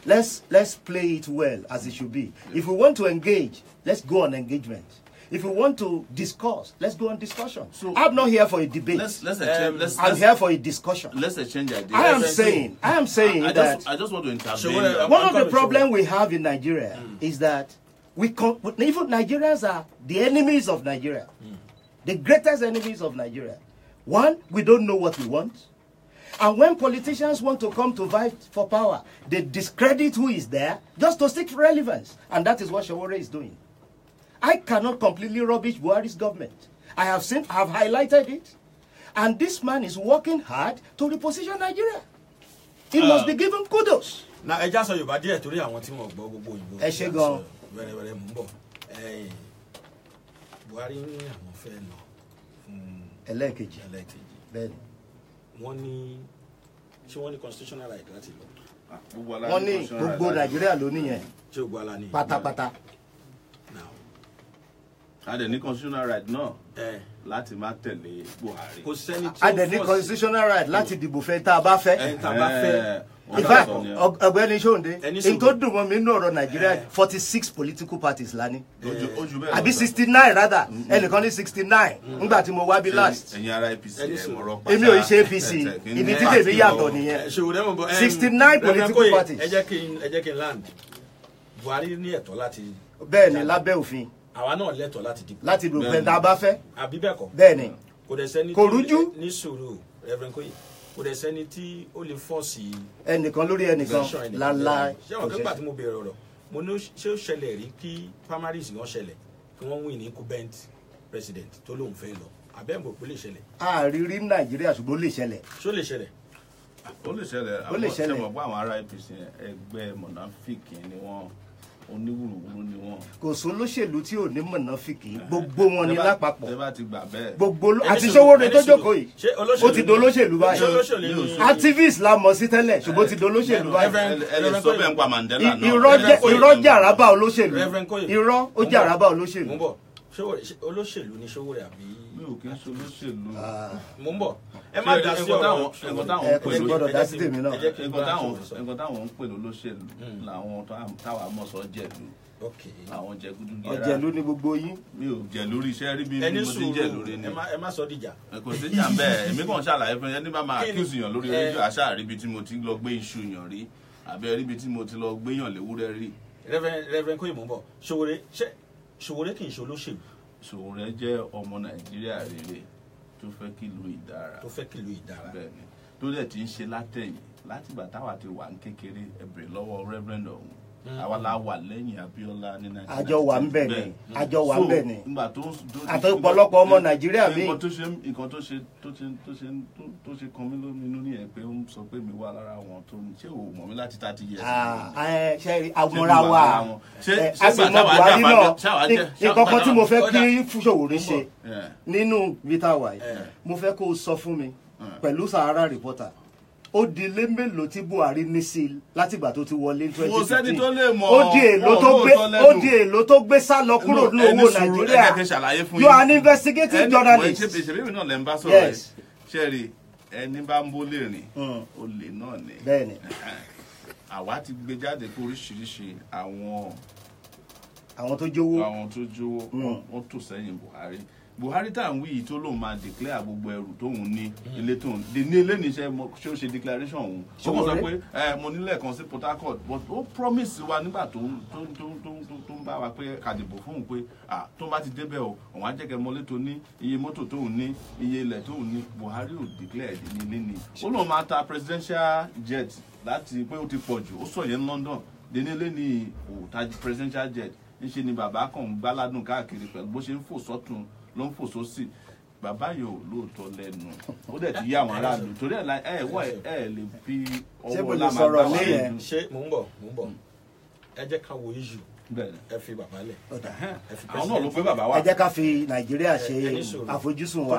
Let's play it well as it should be. If we want to engage, let's go on engagement. If we want to discuss, let's go on discussion. So I'm not here for a debate. I'm here for a discussion. Let's exchange ideas. I am saying that I just want to intervene. One of the problems we have in Nigeria is that even Nigerians are the enemies of Nigeria. The greatest enemies of Nigeria. One, we don't know what we want. And when politicians want to come to fight for power, they discredit who is there just to seek relevance. And that is what Sowore is doing. I cannot completely rubbish Buhari's government. I have highlighted it. And this man is working hard to reposition Nigeria. He must be given kudos. Now, I just saw you, but dear, today I want to go. Buhari ní àwọn fẹ́ lọ fún ẹlẹ́ẹ̀kejì bẹ́ẹ̀ni wọ́n ní constitutional right láti lọ. wọ́n ní gbogbo Nàìjíríà ló níyẹn pátápátá. a dẹ̀ ní constitutional right náà láti má tẹ̀lé Buhari. kò sẹ́ni tí ó a dẹ̀ ní constitutional right láti dìbò fẹ́ tá a bá fẹ́. In fact, ọ̀gbẹ́ni Ṣóǹdé, in tó dùn mọ́ mi nínú ọ̀rọ̀ Nàìjíríà 46 political parties la ní. Àbí 69 rather, ẹnìkan ní 69 nígbà tí mo wá bí last. Ẹ̀yin ará APC èmi ò ṣe APC, ibi tí tèmi yàtọ̀ nìyẹn. 69 political parties. Ẹ jẹ́ kí n land. Buhari ní ẹ̀tọ́ láti. Bẹ́ẹ̀ ni lábẹ́ òfin. Àwa náà lẹ́tọ̀ọ́ láti dìbò. Láti dìbò pẹ̀lú tá a bá fẹ́. Àbí bẹ́ẹ̀ kọ́. Bẹ́ẹ̀ ni. Kò dẹ̀ sẹ́ni kò rújú. Ní sùúrù Reverend Koyi. Kò dẹ̀ sẹ́ni tí ó lè fọ́ọ̀sì ẹnìkan lórí ẹnìkan láláì. Ṣé wọn nígbà tí mo bèèrè ọ̀rọ̀ mo ní ṣé ó ṣẹlẹ̀ rí kí primaries wọn ṣẹlẹ̀ kí wọ́n win ní incumbent president tó lóun fẹ́ lọ àbẹ́mọ̀ pé lè ṣẹlẹ̀. àrírí Nàìjíríà ṣùgbọ́n ó lè ṣẹlẹ̀. ṣó lè ṣẹlẹ̀. ó lè ṣẹlẹ̀. ó lè ṣẹlẹ̀. àwọn àwọn ará APC ẹgbẹ́ mọ̀nàfíìkì ni wọ́n oníwùrùwùrù ni wọ́n. kò sólóṣèlú tí ò ní mọ̀nàfíìkì gbogbo wọn ni lápapọ̀. ẹ bá ti gbà bẹ́ẹ̀. gbogbo àti Sowore tó jókòó yìí ó ti dolóṣèlú báyìí. activist la mọ̀ sí tẹ́lẹ̀ ṣùgbọ́n ó ti dolóṣèlú báyìí. ẹ sọ bẹ́ẹ̀ ń pa Mandela náà. irọ́ jẹ́ àràbà olóṣèlú. irọ́ ó jẹ́ àràbà olóṣèlú. mo ń bọ̀ olóṣèlú ni Sowore àbí. mi ò kí ń ṣe olóṣèlú. mo ń bọ̀ ẹ má dá sí ọ̀rọ̀ gbọ́dọ̀ dá sí tèmi náà. nǹkan táwọn ń pè lólóṣèlú làwọn táwa mọ̀ sọ jẹ̀lú. àwọn jẹgúdú gẹ́ra. ọ̀jẹ̀lú ni gbogbo yín. mi ò jẹ̀ lórí iṣẹ́ rí bí mo ti jẹ̀ lórí ni. ẹ má sọ dìjà. kò sí jà bẹ́ẹ̀ èmi kàn ṣàlàyé fún yẹn ní bá máa accuse yàn lórí rédíò àṣà ríbi tí mo ti lọ gbé iṣu yàn rí àbí ríbi tí mo ti lọ gbé yàn léwúrẹ́ rí. Reverend Koyi mò ń bọ̀ Sowore kì í ṣe olóṣèlú. Sowore jẹ́ ọmọ Nàìjíríà rere tó fẹ́ kí ìlú ìdára. Bẹ́ẹ̀ni tó dẹ̀ ti ń ṣe látẹ̀yìn látìgbà táwa ti wà ní kékeré ẹ̀bẹ̀rẹ̀ lọ́wọ́ Reverend ọ̀hún àwa la wà lẹ́yìn Abíọ́lá ní Nàìjíríà. àjọ wà ń bẹ̀ ni àjọ wà ń bẹ̀ ni àtọ̀pọ̀lọpọ̀ ọmọ Nàìjíríà mi. nǹkan tó ṣe kan mí lóminú nìyẹn pé ó ń sọ pé mi wà lára àwọn tó ń ṣé ò mọ̀ mí láti 30 years. ṣe àmọ́ra wa a sì mọ Buhari náà nǹkan kan tí mo fẹ́ kí Sowore ṣe nínú vita wa yìí mo fẹ́ kó o sọ fún mi pẹ̀lú Sahara Reporter ó di ilé mélòó tí Buhari ní sí látìgbà tó ti wọlé 2015 ó di èlò tó gbé sá lọ kúrò ní owó Nàìjíríà. You are an investigative journalist. ìṣèbí náà lẹ́ ń bá sọ̀rọ̀ ẹ̀ ṣẹ́ẹ̀rì ẹni bá ń bó lè rìn olè náà ni. bẹ́ẹ̀ni. àwa ti gbé jáde pé oríṣiríṣi àwọn tó jówó wọ́n tò sẹ́yìn Buhari tá à ń wí yìí tó lóun máa declare gbogbo ẹrù tóun ní ilé tóun ní ilé níṣẹ́ ṣé ó ṣe declaration òun ó kàn sọ pé mo nílẹ̀ kan sí Port Harcourt but ó promise wa nígbà tó ń bá wa pé kàdìbò fóun pé tó bá ti débẹ̀ o òun á jẹ́ kẹ́ mọ́lé tó ní iye mọ́tò tóun ní iye ilẹ̀ tóun ní Buhari ò declare ní ilé ni ó lóun máa ta presidential jet láti pé ó ti pọ̀ jù ó sọ yẹn ní London dénílé ní òòtà presidential jet ńṣe ni bàbá kan ń gbáládùn káàkiri pẹ̀lú bó ṣe ń fò sọ́tún ló ń fò sósì bàbá yóò lóòótọ́ lẹ́nu ó dẹ̀ ti yá àwọn aráàlú torí ẹ̀ lè fi ọwọ́ lámàgbà wà lẹ́nu. ṣé mò ń bọ̀ ẹ jẹ́ ká wo iṣu ẹ fi bàbá lẹ̀ àwọn náà ló gbé bàbá wa. ẹ jẹ́ ká fi Nàìjíríà ṣe àfojúsùn wa.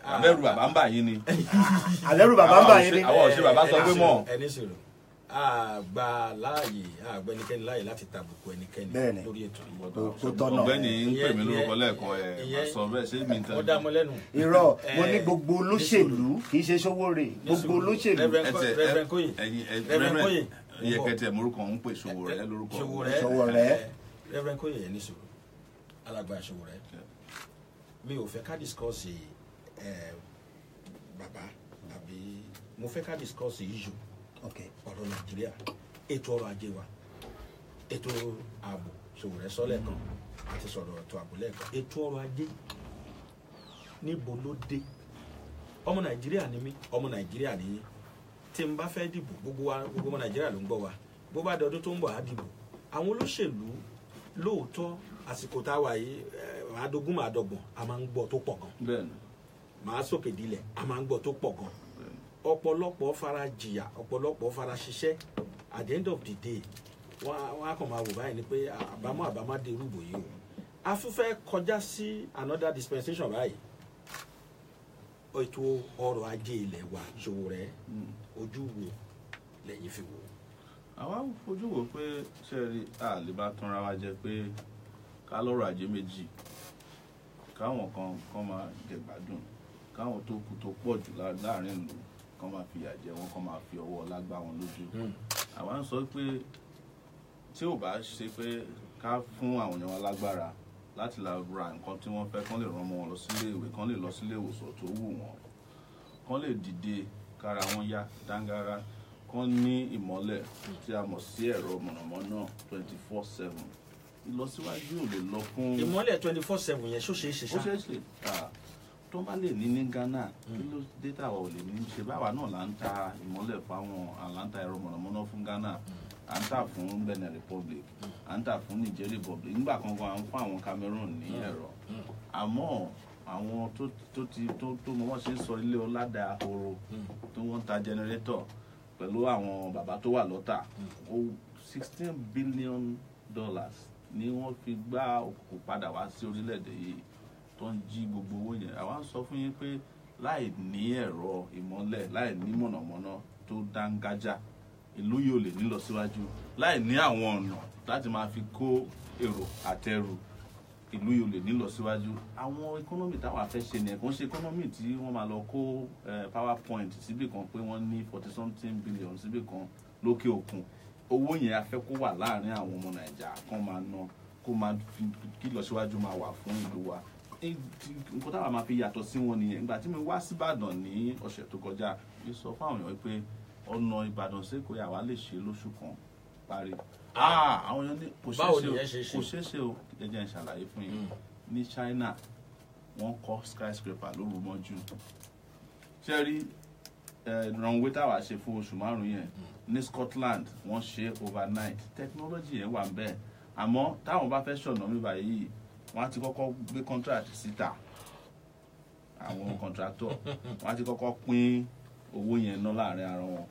àbẹ̀rù bàbá ń bà yín ni. àbẹ̀rù bàbá ń bà yín ni. àwọn òṣèré bàbá sọ pé mọ̀. ẹni sọ̀rọ̀ àgbà ẹnikẹ́ni láàyè láti tàbùkù ẹnikẹ́ni lórí ètò tó tọ́nà. ọ̀gbẹ́ni ń pè mí lórúkọ lẹ́ẹ̀kan sọ bẹ́ẹ̀ ṣé mi ń tẹ́. ó dá mọ́ lẹ́nu. irọ́ mo ní gbogbo olóṣèlú kì í ṣe Sowore gbogbo olóṣèlú. Reverend Koye iye kẹtẹ morúkọ ń pè Sowore lórúkọ. Sowore. Reverend Koye ẹni sọ̀rọ̀ alàgbà Sowore mi ò fẹ́ ká discuss bàbá àbí mo fẹ́ ká discuss issue ọ̀rọ̀ Nàìjíríà ètò ọrọ̀ ajé wa ètò ààbò Sowore sọ lẹ́ẹ̀kan àti sọ̀rọ̀ ètò ààbò lẹ́ẹ̀kan ètò ọrọ̀ ajé níbo ló dé ọmọ Nàìjíríà ni mí ọmọ Nàìjíríà ni yín tí n bá fẹ́ dìbò gbogbo ọmọ Nàìjíríà ló ń gbọ́ wa bó bá dọdún tó ń bọ̀ á dìbò àwọn olóṣèlú lóòótọ́ àsìkò tá a wà yìí àádógún màádọ́gbọ̀n a máa ń gbọ́ tó pọ̀ gan màá sókè dilẹ̀ a máa ń gbọ́ tó pọ̀ gan ọ̀pọ̀lọpọ̀ fara jìyà ọ̀pọ̀lọpọ̀ fara ṣiṣẹ́ at the end of the day wọ́n á kàn máa wò báyìí ni pé àbámọ̀ dé rúbò yìí o afúfẹ́ kọjá sí another dispensation báyìí ètò ọrọ̀ ajé ilẹ̀ wa Sowore ojú wo lẹ́yìn fi wò. àwa fojú wo pé sẹ́ẹ̀rì àlè bá tanra wa jẹ pé ká lọ́rọ̀ ajé méjì káwọn kan máa jẹ̀gbádùn káwọn tó kù tó pọ̀ jù láàrin ìlú kan máa fi àjẹ wọn kan máa fi ọwọ́ ọlá gbá wọn lójú. àwa ń sọ pé tí ò bá ṣe pé ká fún àwọn èèyàn wa lágbára láti la ra nǹkan tí wọ́n fẹ́ kán lè rán ọmọ wọn lọ sílé ìwé kán lè lọ sílé ìwòsàn tó wù wọ́n kán lè dìde kára wọn yá dáńgára kán ní ìmọ́lẹ̀ tí a mọ̀ sí ẹ̀rọ mọ̀nàmọ́ná 24/7 ìlọsíwájú ò lè lọ fún. ìmọ́lẹ̀ 24/7 yẹn ṣó ṣeé ṣe ṣá. ó ṣeé ṣe tó bá lè ní Ghana kí ló dé táwa ò lè ní ṣe báwa náà là ń ta ìmọ́lẹ̀ fáwọn àlàntà ẹ̀rọ mọ̀nàmọ́ná fún Ghana à ń tà fún Benin Republic à ń tà fún Niger Republic nígbà kankan à ń fún àwọn Cameroon ní ẹ̀rọ àmọ́ àwọn tó mọ wọ́n ṣe ń sọ ilé ọládà ahoro tó wọ́n ta generator pẹ̀lú àwọn bàbá tó wà lọ́tà $16 billion ni wọ́n fi gbá òkùnkùn padà wá sí orílẹ̀-èdè yìí tó ń jí gbogbo owó yẹn àwa ń sọ fún yín pé láì ní ẹ̀rọ ìmọ́lẹ̀ láì ní mọ̀nàmọ́ná tó dángájá ìlú yìí ò lè ní lọ síwájú láì ní àwọn ọ̀nà láti máa fi kó èrò àtẹrù ìlú yìí ò lè ní lọ síwájú àwọn economy táwa fẹ́ ṣe ni ẹ̀kọ́ ṣe economy tí wọ́n máa lọ kó PowerPoint síbì kan pé wọ́n ní 40-something billion síbì kan lókè òkun owó yẹn a fẹ́ kó wà láàrin àwọn ọmọ Nàìjíríà kan máa ná kó máa fi kí lọ síwájú máa wà fún ìlú wa nǹkan táwa máa fi yàtọ̀ sí wọn nìyẹn ìgbà tí mo wá sí Ìbàdàn ní ọ̀sẹ̀ tó kọjá mi sọ fáwọn èèyàn pé ọ̀nà Ìbàdàn sẹ́kọ̀ọ́ àwa lè ṣe lóṣù kan parí. àwọn èèyàn ní kò ṣeé ṣe o ẹ jẹ́ n ṣàlàyé fún yín ní China wọ́n kọ́ skyscraper lóru mọ́jú ṣe rí runway táwa ṣe fún oṣù márùn-ún yẹn ní Scotland wọ́n ṣe overnight technology yẹn wà ń bẹ́ẹ̀ àmọ́ táwọn bá fẹ́ ṣọ̀nà mi báyìí wọ́n á ti kọ́kọ́ gbé contract síta àwọn contractor wọ́n á ti kọ́kọ́ pín owó yẹn ná láàrin ara wọn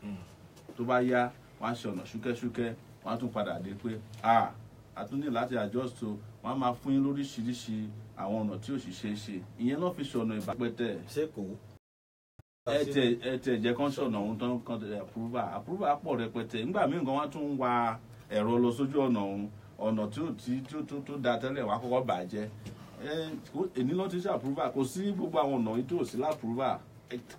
tó bá yá wọ́n á ṣe ọ̀nà ṣúkẹ́ṣúkẹ́ wọ́n á tún padà dé pé a tún ní láti adjust o wọ́n á máa fún yín lóríṣiríṣi àwọn ọ̀nà tí ò sì ṣeé ṣe ìyẹn náà fi ṣe ọ̀nà ìbápẹ́tẹ̀. ṣé kò ẹ jẹ́ kán ṣọ̀nà ohun tán kan approval pọ̀ rẹpẹtẹ nígbà míì gan wọ́n tún ń wa ẹ̀rọ lọ sójú ọ̀nà tí tó da tẹ́lẹ̀ wá kọ́kọ́ bàjẹ́ èní ló ti ṣe approval kò sí gbogbo àwọn ọ̀nà yìí tó sí lápproval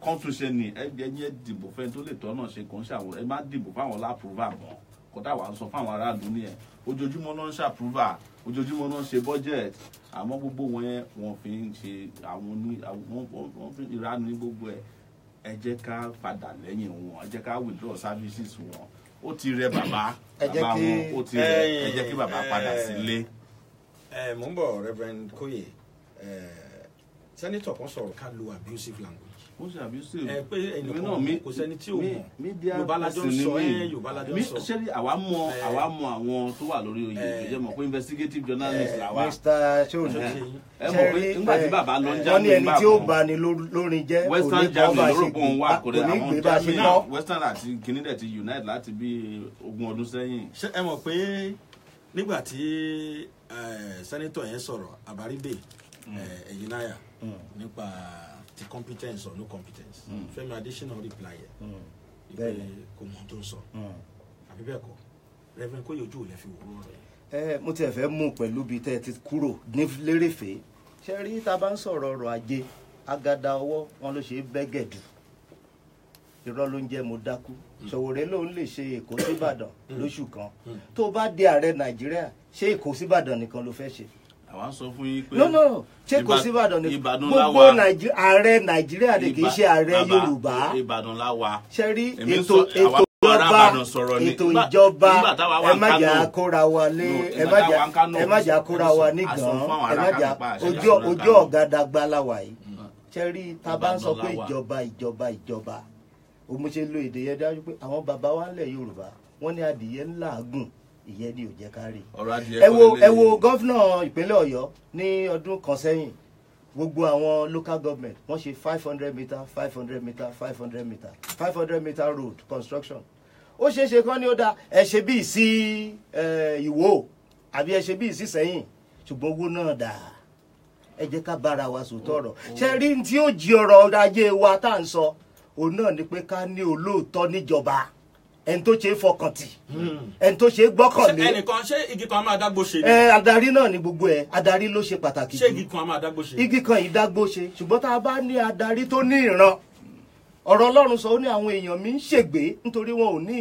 kan tún ṣe ni ẹ dìbò fẹ́ tó lè tọ́nà ṣe kàn ṣàwọn ẹ má dìbò fáwọn lápproval mọ́ kọ́tà wà ń sọ fáwọn aráàlú nìyẹn ojoojúmọ́ náà ń ṣàpproval ojoojúmọ́ náà ń ṣe budget àmọ́ gbogbo wọn yẹn wọ́n fi ń ṣe wọ́n fi ìranu ní gbogbo ẹ̀ ẹ jẹ́ ká padà lẹ́yìn wọn ẹ jẹ́ ká withdraw services wọn ó ti rẹ bàbá wọn ó ti rẹ ẹ jẹ́ kí bàbá padà sílé. mo ń bọ̀ Reverend Koye senator kan sọ̀rọ̀ ká lo abusive language. ó ṣe abusive. pé ẹnìkan kò sẹ́ni tí ò mọ̀ Yorùbá lájọ ń sọ Yorùbá lájọ ń sọ. ṣé àwa mọ àwọn tó wà lórí oyè ìjọba mọ̀ pé investigative journalist làwa. Mr. Ṣóòṣù ẹ mọ̀ pé nígbà tí bàbá lọ ń jáde wọ́n ní ẹni tí ó bá ní lórin jẹ́ western germany lórúkọ òun wà kò dé àwọn germany western àti kìnìdẹ̀ ti unite láti bí 20 ọdún sẹ́yìn. ṣé ẹ mọ̀ pé nígbà tí senator yẹn sọ̀rọ̀ àbáríbè ẹ̀yìnáyà nípa ti competence or no competence Fẹ́mi Adésínà reply ìpè kò mọ̀ tó ń sọ àbí bẹ́ẹ̀ kọ́ Reverend Koye ojú ò lè fi wò ó rẹ̀. mo tiẹ̀ fẹ́ mú pẹ̀lú bíi tẹ́ ẹ ti kúrò ní lérèfé ṣe rí tá a bá ń sọ̀rọ̀ ọrọ̀ ajé agada ọwọ́ wọn ló ṣe é bẹ́gẹ̀dù irọ́ ló ń jẹ́ mo dákú Sowore ló ń lè ṣe Èkó síbàdàn lóṣù kan tó bá di ààrẹ Nàìjíríà ṣé Èkó síbàdàn nìkan ló fẹ́ ṣe. àwa sọ fún yín pé no ṣé Èkó síbàdàn nìkan gbogbo ààrẹ Nàìjíríà ni kì í ṣe ààrẹ Yorùbá Ìbàdàn la wà. ṣe rí ètò ìjọba ẹ má jà kóra wa lé ẹ má jà kóra wa ní gan ẹ má jà ojú ọ̀gádàgbà láwà yìí ṣe rí tá a bá ń sọ pé ìjọba òmùṣe lo èdè yẹn dájú pé àwọn bàbá wa ńlẹ̀ Yorùbá wọ́n ní adìyẹ ńlá gùn ìyẹn ni ò jẹ́ ká rí. ẹ wo gọ́fúnà ìpínlẹ̀ Ọ̀yọ́ ní ọdún kan sẹ́yìn gbogbo àwọn local government wọ́n ṣe 500 meter 500 meter 500 meter 500 meter road construction ó ṣeéṣe kán ní ó dá ẹ ṣe bíi sí Ìwó àbí ẹ ṣe bíi sí Sẹ́yìn ṣùgbọ́n owó náà dà ẹ jẹ́ ká bára wa sòótọ́ ọ̀rọ̀ ṣe rí tí ó jí ọrọ̀ ajé wa tá à ń sọ òun náà ni pé ká ní olóòótọ́ níjọba ẹni tó ṣe é fọkàn tì ẹni tó ṣe é gbọ́kànlé. ẹnìkan ṣé igi kan máa dágbó ṣe ni. adarí náà ni gbogbo adarí ló ṣe pàtàkì jù. ṣé igi kan máa dágbó ṣe. igi kan yìí dágbó ṣe ṣùgbọ́n tá a bá ní adarí tó ní ìran ọ̀rọ̀ Ọlọ́run sọ ó ní àwọn èèyàn mi ń ṣègbé nítorí wọn ò ní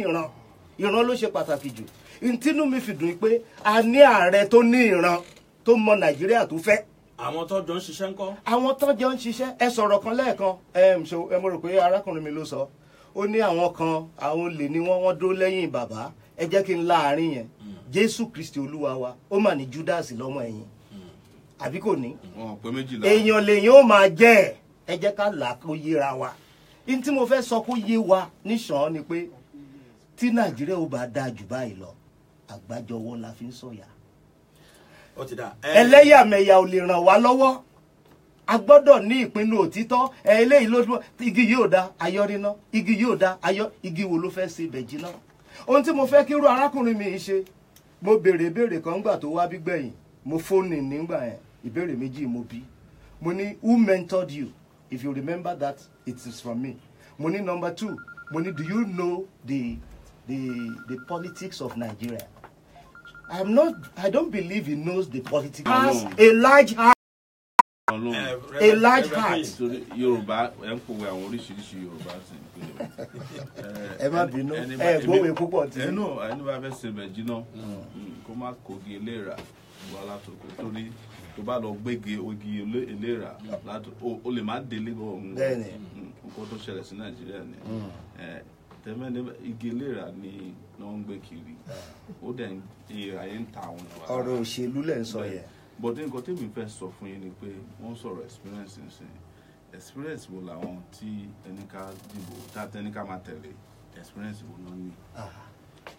ìran ló ṣe pàtàkì jù. ìtínú mi fi dùn pé a ní ààrẹ tó ní ìran tó mọ Nàìjíríà tó fẹ́. àwọn tó jọ ń ṣiṣẹ́ ńkọ́. àwọn tó jọ ń ṣiṣẹ́ ẹ sọ̀rọ̀ kan lẹ́ẹ̀kan mo rò pé arákùnrin mi ló sọ ó ní àwọn kan àwọn olè ni wọ́n dó lẹ́yìn bàbá ẹ jẹ́ kí n láàrin yẹn Jésù Kristi Olúwa wa ó mà ní Judas lọ́mọ ẹ̀yìn àbí kò ní. èèyàn lèyìn ó máa jẹ́ ẹ jẹ́ ká là kó yéra wa ní tí mo fẹ́ sọ kó yé wa níṣàn ni pé tí Nàìjíríà ó bá dáa jù báyìí lọ àgbájọwọ́ la fi ń sọ̀yà. ẹlẹ́yàmẹ̀yà ò lè ràn wá lọ́wọ́ a gbọ́dọ̀ ní ìpinnu òtítọ́ eléyìí ló dúró igi yóò da ayọ́ríná igi yóò da ayọ́ igi wo ló fẹ́ ṣe ìbẹ̀jì náà. ohun tí mo fẹ́ kí irú arákùnrin mi ṣe mo béèrè ìbéèrè kan gbà tó wá bí gbẹ̀yìn mo fóònù nígbà yẹn ìbéèrè méjì mo bí mo ní who mentored you if you remember that it is from me mo ní number 2 mo ní do you know the politics of Nigeria. I don't believe he knows the politics. Has a large heart. A large heart. Yorùbá ẹ ń pòwe àwọn oríṣiríṣi Yorùbá sí ẹ má bínú ẹ gbówé púpọ̀ tí. ẹnu bá fẹ́ ṣe bẹ̀jì náà kó má kogi eléra wà látòkè torí tó bá lọ gbégi ogi eléra o lè má délé ọ̀hún nǹkan tó ṣẹlẹ̀ sí Nàìjíríà ni tẹ́mẹ́ni igi eléra ni wọ́n ń gbé kiri ó dẹ̀ ń ayé ń ta àwọn ìwà. ọ̀rọ̀ òṣèlú lẹ̀ ń sọ yẹn. bọ̀dé nǹkan tí mi fẹ́ sọ fún yín ni pé wọ́n sọ̀rọ̀ experience nsìn experience wo làwọn tí ẹnìká dìbò tá ẹnìká máa tẹ̀lé experience wo náà ní.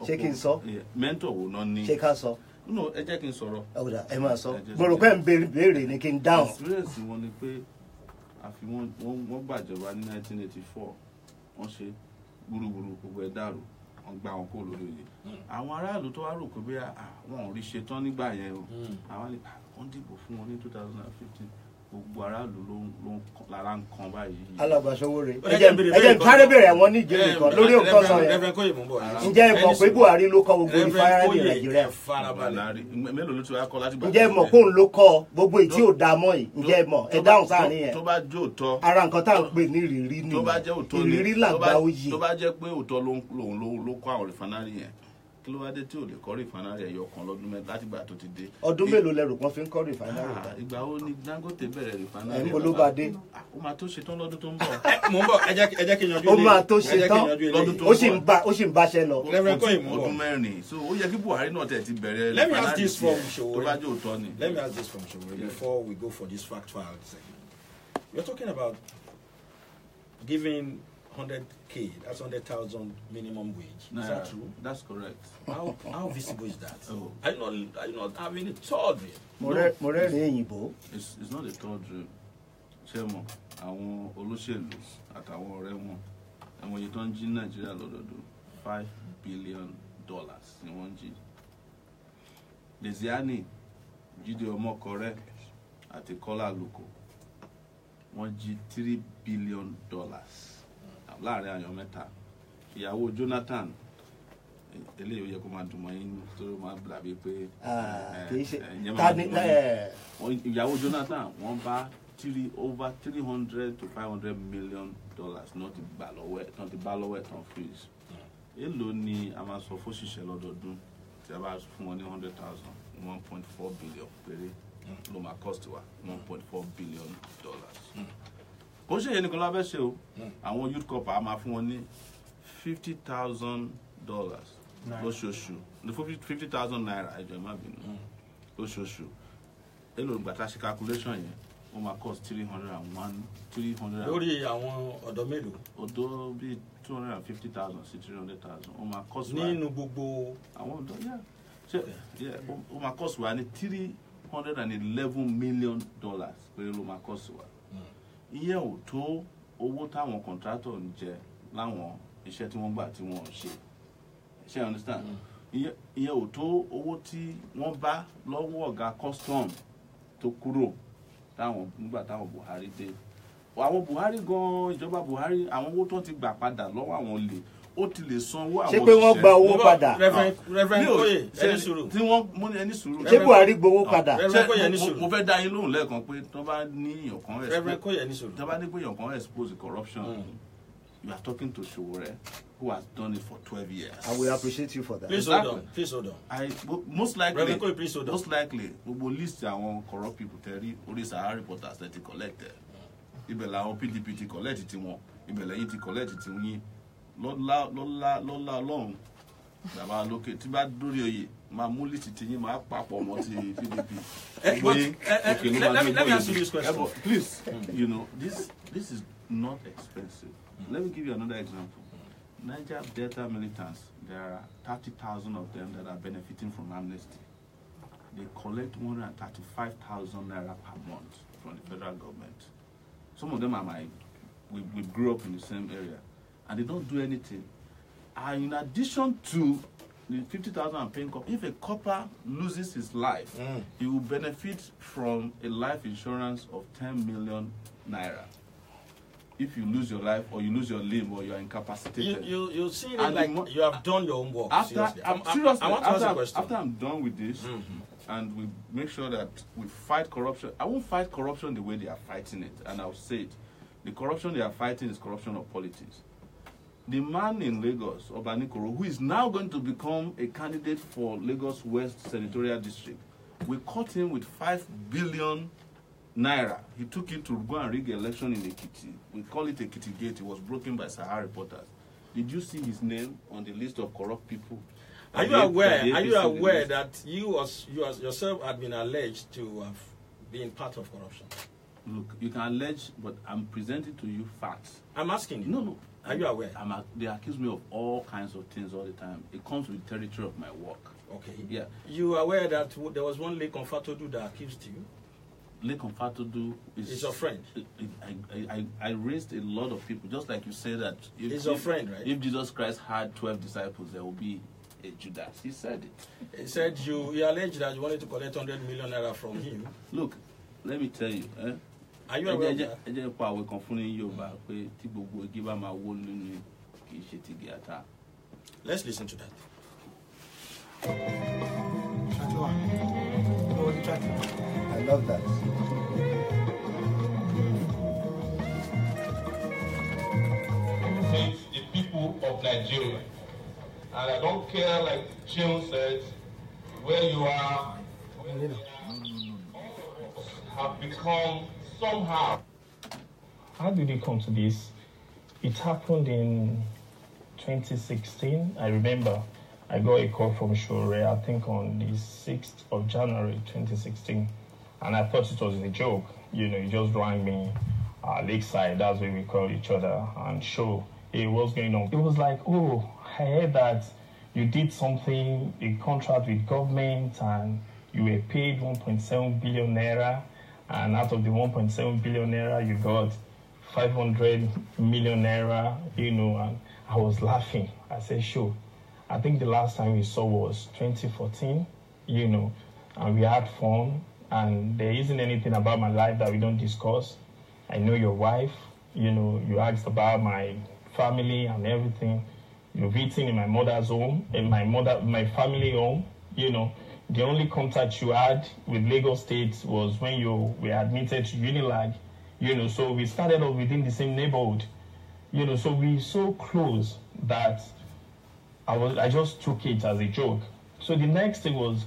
ṣé kí n sọ. mentor wo náà ní. ṣé ká sọ. no ẹ jẹ́ kí n sọ̀rọ̀. ọ̀dà ẹ máa sọ mo rò pé ń béèrè ni kí n dáhùn. experience wọn ni pé àfi wọ́n gbàjọba ní 1984 wọ́n ṣe gbúrúgbúrú gbogbo ẹ̀ dàrú wọ́n gba wọn kó lórí oyè àwọn aráàlú tó wá rò pé bí wọn ò rí ṣe tán nígbà yẹn o àwọn wọ́n dìbò fún wọn ní 2015 gbogbo gbogbo aráàlú ló ń lára ń kan báyìí. Alàgbà Sowore ẹjẹ sáré bèrè àwọn ní ìjẹun kan lórí nǹkan sọ yẹn ǹjẹ́ ẹ mọ̀ pé Buhari ló kọ́ gbogbo rìfáínárì Nàìjíríà mélòó ló ti wá kọ́ láti gbà. ǹjẹ́ ẹ mọ̀ kóun ló kọ́ gbogbo èyí tí ò dá mọ́ yìí ǹjẹ́ ẹ mọ̀ ẹ dáhùn sáàrin yẹn tó bá jẹ́ òótọ́ ara nǹkan tá à ń pè ní ìrírí ni ìrírí làgbà oyè. tó bá jẹ́ pé òótọ́ ló kọ́ àwọn rìfáínárì yẹn kí ló wá dé tí ò lè kọ́ rìfánárì ẹ̀yọ kan lọ́dún mẹ́ta láti gbà tó ti dé. ọdún mélòó lẹ rò pọ́n fi ń kọ́ rìfánárì ta. ìgbà wo ni Dangote bẹ̀rẹ̀ rìfánárì. ẹ̀ ń bolo bá dé. ó máa tó ṣetán lọ́dún tó ń bọ̀. mo ń bọ̀ ẹ jẹ́ kí n yanjú ilé. ó máa tó ṣetán ó sì ń báṣẹ́ lọ. ọdún mẹ́rin so ó yẹ kí Buhari náà tẹ̀ ti bẹ̀rẹ̀ rìfánárì tó bá jẹ́ òótọ́ ni. Let me ask this from Sowore before we go for this fact file segment. You're talking about giving 100K, that's 100,000 minimum wage. Is that true? That's correct. How visible is that? Oh. Are you not having a third rate? It's not a third rate. Chairman, àwọn olóṣèlú àtàwọn ọ̀rẹ́ wọn, àwọn èyí tó ń jí Nàìjíríà lọ́dọọdún $5 billion ni wọ́n jí. Desiani, Jídé Ọmọkọrẹ́ àti Kọ́lá Àlùkò, wọ́n jí $3 billion. Láàrin àyàn mẹ́ta ìyàwó Jonathan eléyìí ó yẹ kó máa dùn mọ́ yín tó máa dàbí pé ìyàwó Jonathan wọ́n bá over $300 to $500 million náà ti gbà lọ́wọ́ ẹ̀ tán ti bá lọ́wọ́ ẹ̀ tán freeze. Èló ni a máa sọ fóṣìṣẹ́ lọ́dọọdún tí a bá fún wọn ní 100,000 $1.4 billion péré ló máa cost wa $1.4 billion. Ó ṣe yẹn nìkan lábẹ́ ṣe o àwọn youth corps a máa fún wọn ní $50,000 lóṣooṣù ní 50,000 naira ẹjọ má bínú lóṣooṣù èlò ìgbàtà ṣe calculation yẹn ó máa cost 300 lórí àwọn ọ̀dọ́ mélòó. ọ̀dọ́ bíi 250,000 sí 300,000 ó máa cost wa nínú gbogbo àwọn ọ̀dọ́ ó máa cost wa ní $311 million pé ló máa cost wa. Ìyẹn ò tó owó táwọn contractor ń jẹ láwọn iṣẹ́ tí wọ́n gbà tí wọ́n ṣe. Ṣé understand? Ìyẹn ò tó owó tí wọ́n bá lọ́wọ́ ọ̀gá custom tó kúrò nígbà táwọn Buhari dé. Àwọn Buhari gan ìjọba Buhari àwọn owó tó ti gbà padà lọ́wọ́ àwọn olè ó ti lè san owó àwọn òṣìṣẹ́. Ṣé pé wọ́n gba owó padà? Reverend Koye ẹni sùúrù. Tí wọ́n mú ẹni sùúrù. Ṣé Buhari gbowó padà? Reverend Koye ẹni sùúrù. Mo fẹ́ dá yín lóhùn lẹ́ẹ̀kan pé tó bá ní èèyàn kan Reverend Koye ẹni sùúrù. tó bá ní pé èèyàn kan expose corruption you are talking to Sowore who has done it for 12 years. I will appreciate you for that. Please hold on. Most likely Reverend Koye, please hold on. Most likely gbogbo list àwọn corrupt people tẹ̀rí orí Sahara reporters tẹ̀ ti collect ẹ̀. Ibẹ̀ làwọn PDP ti collect tiwọn ibẹ̀ lẹ́yìn ti collect tiwọn lọ́lá Ọlọ́run bàbá lókè tí bá dórí oyè máa mú list ti yín máa papọ̀ mọ́ ti PDP. Let me ask you this question. Please, you know, this is not expensive. Let me give you another example. Niger Delta militants, there are 30,000 of them that are benefiting from amnesty. They collect 135,000 naira per month from the federal government. Some of them are we grew up in the same area, and they don't do anything. And in addition to the 50,000 paying copper, if a copper loses his life, he will benefit from a life insurance of 10 million naira. If you lose your life or you lose your limb or you are incapacitated. You see it like you have done your own work. After I'm done with this, and we make sure that we fight corruption. I won't fight corruption the way they are fighting it, and I'll say it. The corruption they are fighting is corruption of politics. The man in Lagos, Obanikoro, who is now going to become a candidate for Lagos West Senatorial District, we caught him with 5 billion naira. He took it to go and rig election in Ekiti. We call it Ekiti Gate. It was broken by Sahara reporters. Did you see his name on the list of corrupt people? Are you aware that you yourself had been alleged to have been part of corruption? Look, you can allege, but I'm presenting to you facts. I'm asking you. No. Are you aware? They accuse me of all kinds of things all the time. It comes with the territory of my work. Okay. Yeah. You are aware that there was one Lake Fatodu that accused you? Lake Fatodu is your friend. I raised a lot of people, just like you say that. He's your friend, right? If Jesus Christ had 12 disciples, there will be a Judas. He said it. He said he alleged that you wanted to collect 100 million naira from him. Look, let me tell you, Are you aware of that? ẹ jẹ́ pa àwẹ̀ kan fún ní Yorùbá pé tí gbogbo igi bá máa wó nínú kì í ṣe ti igi ata. Let's listen to that. I love that. It's the people of Nigeria. And I don't care, like Jim said, where you are, have become somehow. How did it come to this? It happened in 2016. I remember I got a call from Sowore, I think on the 6th of January 2016. And I thought it was a joke. You know, he just rang me lakeside, that's where we call each other, and show, hey, what's going on? It was like, oh, I heard that you did something, a contract with government, and you were paid 1.7 billion naira, and out of the 1.7 billion naira, you got 500 million naira, you know, and I was laughing. I said, sure. I think the last time we saw was 2014, you know, and we had fun, and there isn't anything about my life that we don't discuss. I know your wife, you know, you asked about my family and everything. You've eaten in my mother's home, in my family home, you know. The only contact you had with Lagos State was when you were admitted to Unilag, you know, so we started off within the same neighborhood, you know, so we're so close that I just took it as a joke. So the next thing was,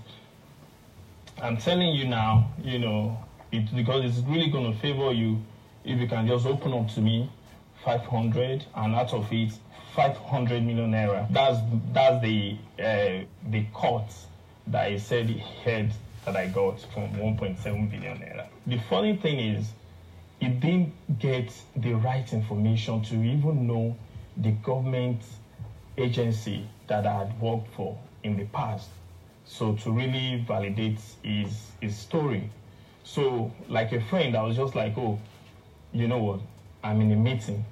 I'm telling you now, you know, because it's really going to favor you if you can just open up to me 500, and out of it 500 million naira. That's the cut that he said he had that I got from 1.7 billion naira. The funny thing is, he didn't get the right information to even know the government agency that I had worked for in the past. So to really validate his story. So like a friend, I was just like, oh, you know what? I'm in a meeting.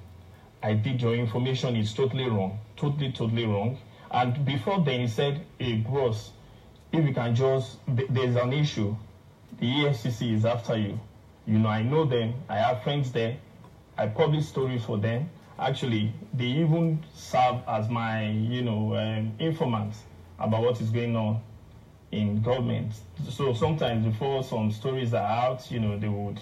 I did your information is totally wrong. Totally wrong. And before then he said, hey, bros, if you can just, there's an issue. The EFCC is after you. You know, I know them. I have friends there. I publish stories for them. Actually, they even serve as my, you know, informants about what is going on in government. So sometimes before some stories are out, you know, they would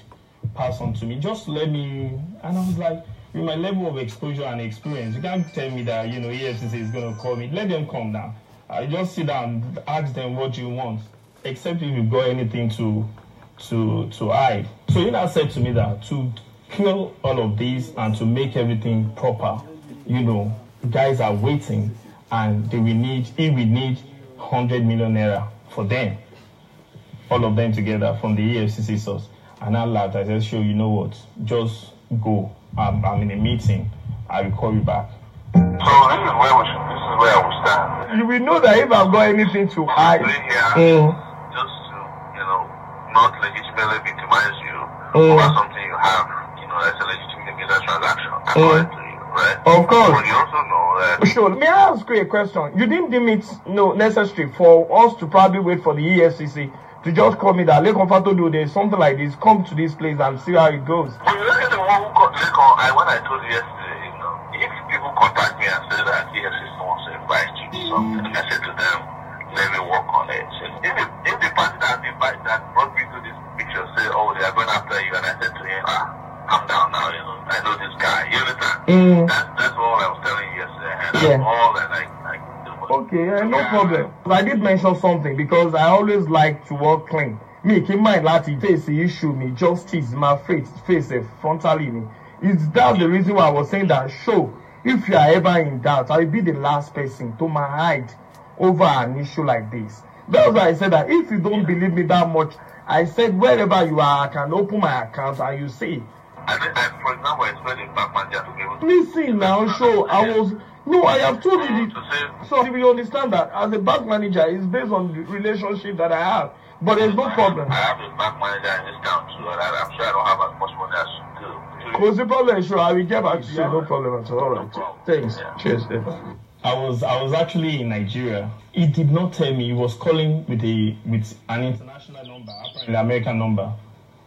pass on to me. Just let me, and I was like, with my level of exposure and experience, you can't tell me that, you know, EFCC is going to call me. Let them come down. I just sit down and ask them what you want, except if you've got anything to hide. So he now said to me that to kill all of these and to make everything proper, you know, guys are waiting, and he will need 100 million naira for them, all of them together from the EFCC source. And I laughed. I said, sure, you know what, just go. I'm in a meeting. I will call you back. So this is where I will stand. You will know that if I've got anything to hide, just to, you know, not legitimately victimize you over something you have, you know, that's a legitimate business transaction, according to you, right? Of course. But you also know that. Sure. May I ask you a question? You didn't deem it necessary for us to probably wait for the EFCC to just call me that there's something like this, come to this place and see how it goes. Well, you look at the one who when I told you yesterday, you know, if people contact me and say that EFCC wants to invite you to something, and I said to them, let me work on it. So if the party that brought me to this picture say, oh, they are going after you, and I said to him, calm down now, you know, I know this guy, you understand? That's all I was telling you yesterday, and that's all that I okay, no problem. I did mention something because I always like to work clean. Me, keep mind lati face the issue, me justice, my face frontally me. That's the reason why I was saying that. Show, if you are ever in doubt, I will be the last person to hide over an issue like this. That's why I said that if you don't believe me that much, I said wherever you are, I can open my account and you see. For example, I explained in back manager to be able to. Listen now, show I have told you so you will understand that as a bank manager, it's based on the relationship that I have. But there's no problem. I have a bank manager in this town too, and I'm sure I don't have as much money as you do. What's the problem? Sure, I will get back to you. No problem at all. All right. Thanks. Cheers. I was actually in Nigeria. He did not tell me. He was calling with an international number, apparently American number,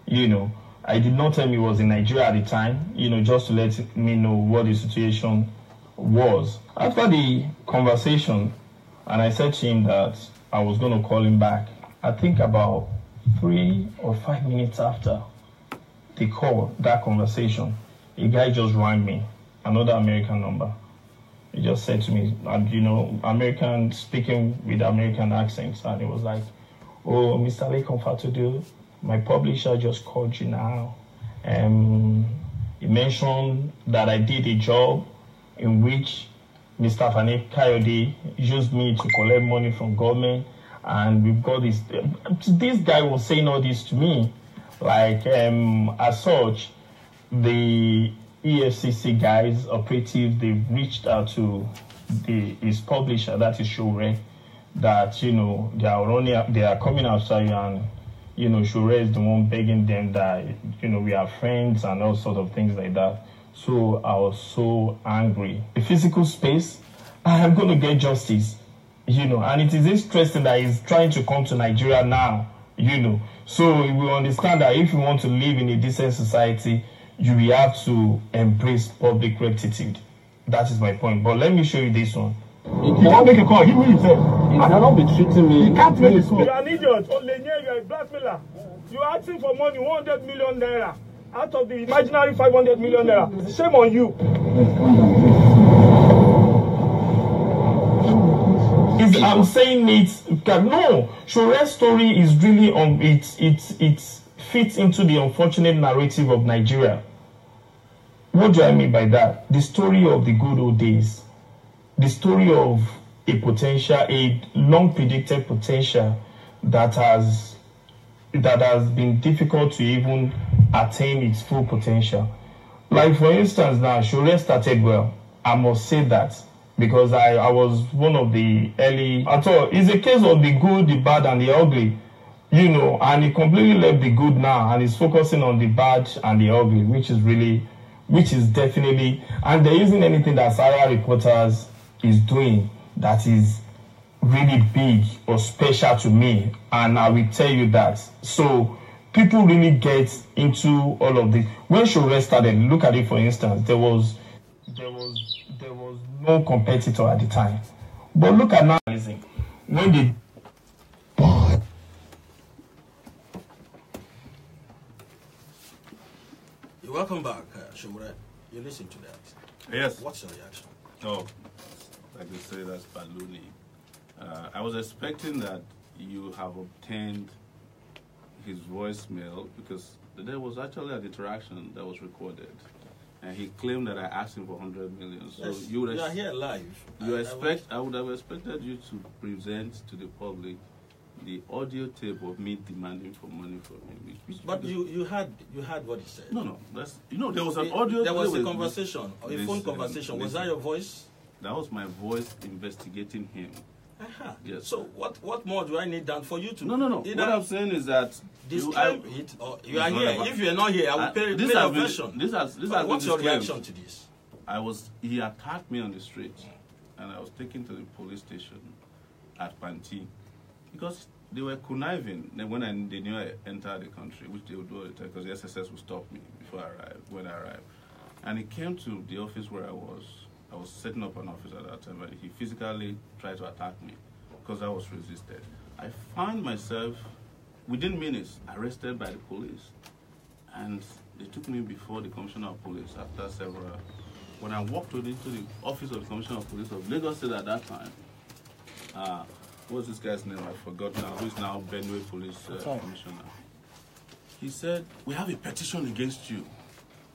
you know. I did not tell him he was in Nigeria at the time, just to let me know what the situation was. After the conversation, and I said to him that I was going to call him back, I think about 3 or 5 minutes after the call, that conversation, a guy just rang me, another American number. He just said to me, American, speaking with American accents, and he was like, "Oh, Mr. Lekan Fatudu, my publisher just called you now. He mentioned that I did a job in which Mr. Fani Kayode used me to collect money from government, and we've got this." This guy was saying all this to me. Like, as such, the EFCC guys, operatives, they've reached out to his publisher, that is Sowore, that, they are coming outside you, and, Sowore is the one begging them that, we are friends and all sorts of things like that. So I was so angry. The physical space, I am going to get justice, and it is interesting that he's trying to come to Nigeria now, So we understand that if you want to live in a decent society, you will have to embrace public rectitude. That is my point. But let me show you this one. You can't make a call. He will himself. You cannot be treating me. You can't make a call. You are an idiot. You are a blackmailer. You are asking for money, 100 million naira, out of the imaginary 500 million naira. Shame on you. I'm saying it. No, Sowore's story is really on it fits into the unfortunate narrative of Nigeria. What do I mean by that? The story of the good old days. The story of a long predicted potential that has been difficult to even attain its full potential. Like, for instance, now Sowore started well. I must say that, because I was one of the early. At all, it's a case of the good, the bad, and the ugly, and he completely left the good now, and he's focusing on the bad and the ugly, which is definitely, and there isn't anything that Sarah Reporters is doing that is really big or special to me, and I will tell you that. So people really get into all of this. When Sowore started, look at it, for instance, there was no competitor at the time. But look at now, when they Welcome back, Sowore. You listen to that. Yes. What's your reaction? Oh, like they say, that's ballooning. I was expecting that you have obtained his voicemail, because there was actually an interaction that was recorded, and he claimed that I asked him for 100 million. So yes, you are here live. I would have expected you to present to the public the audio tape of me demanding for money from him. But you had what he said. No, that's there was an audio. There was a conversation, a phone conversation. Was that your voice? That was my voice investigating him. Yes. So what more do I need than for you to? No. What I'm saying is that describe it. Or you are here. If you are not here, I will pay a version. What's your reaction to this? He attacked me on the street, and I was taken to the police station at Panti, because they were conniving when they knew I entered the country, which they would do all the time, because the SSS would stop me when I arrived. And he came to the office where I was setting up an office at that time, and he physically tried to attack me because I was resisted. I found myself, within minutes, arrested by the police. And they took me before the Commissioner of Police after several. When I walked into the office of the Commissioner of Police of Lagos State at that time, what's this guy's name? I forgot now, who is now Benue Police Commissioner. He said, "We have a petition against you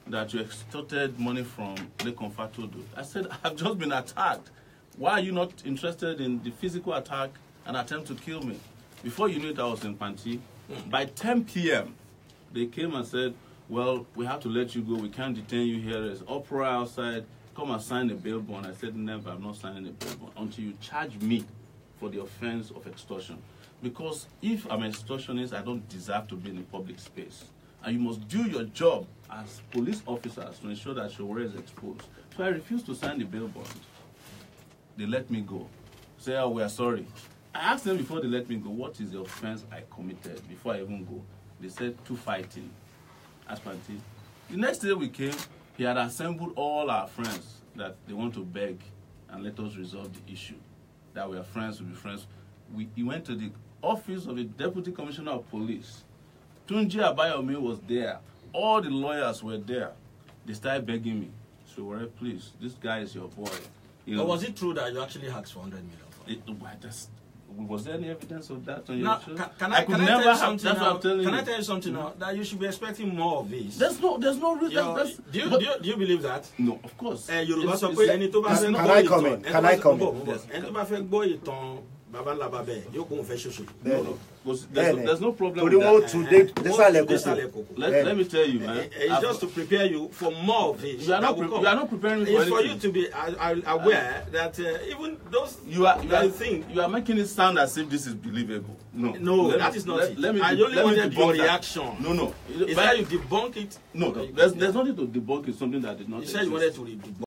that you extorted money from Lekan Fatudu." I said, "I've just been attacked. Why are you not interested in the physical attack and attempt to kill me?" Before you knew it, I was in Panti. By 10 p.m., they came and said, "Well, we have to let you go. We can't detain you here. There's uproar outside. Come and sign a bail bond." I said, "Never, I'm not signing a bail bond until you charge me for the offense of extortion. Because if I'm an extortionist, I don't deserve to be in a public space. And you must do your job as police officers to ensure that Sowore is exposed." So I refused to sign the bail bond. They let me go. Say, "Oh, we are sorry." I asked them before they let me go, what is the offense I committed before I even go? They said, 2 fighting. aspartame. The next day we came, he had assembled all our friends that they want to beg and let us resolve the issue. That we are friends, we'll be friends. He went to the office of the Deputy Commissioner of Police. Tunji Abayomi was there. All the lawyers were there. They started begging me. Sowore, please, this guy is your boy. You know, but was it true that you actually asked for 100 million? Was there any evidence of that on now, your show? Can I tell you something now? Can I tell you something now? That you should be expecting more of this. There's no reason. Do you believe that? No, of course. Can I comment? Can I comment? There's no problem with that. Let me tell you, man. It's just to prepare you for more of this. You are not preparing me for anything. It's for you to be aware that even those you are making it sound as if this is believable. No, that is not it. I only wanted your reaction. No. Is that you debunk it? No, there's nothing to debunk. It's something that did not. You said you wanted to debunk.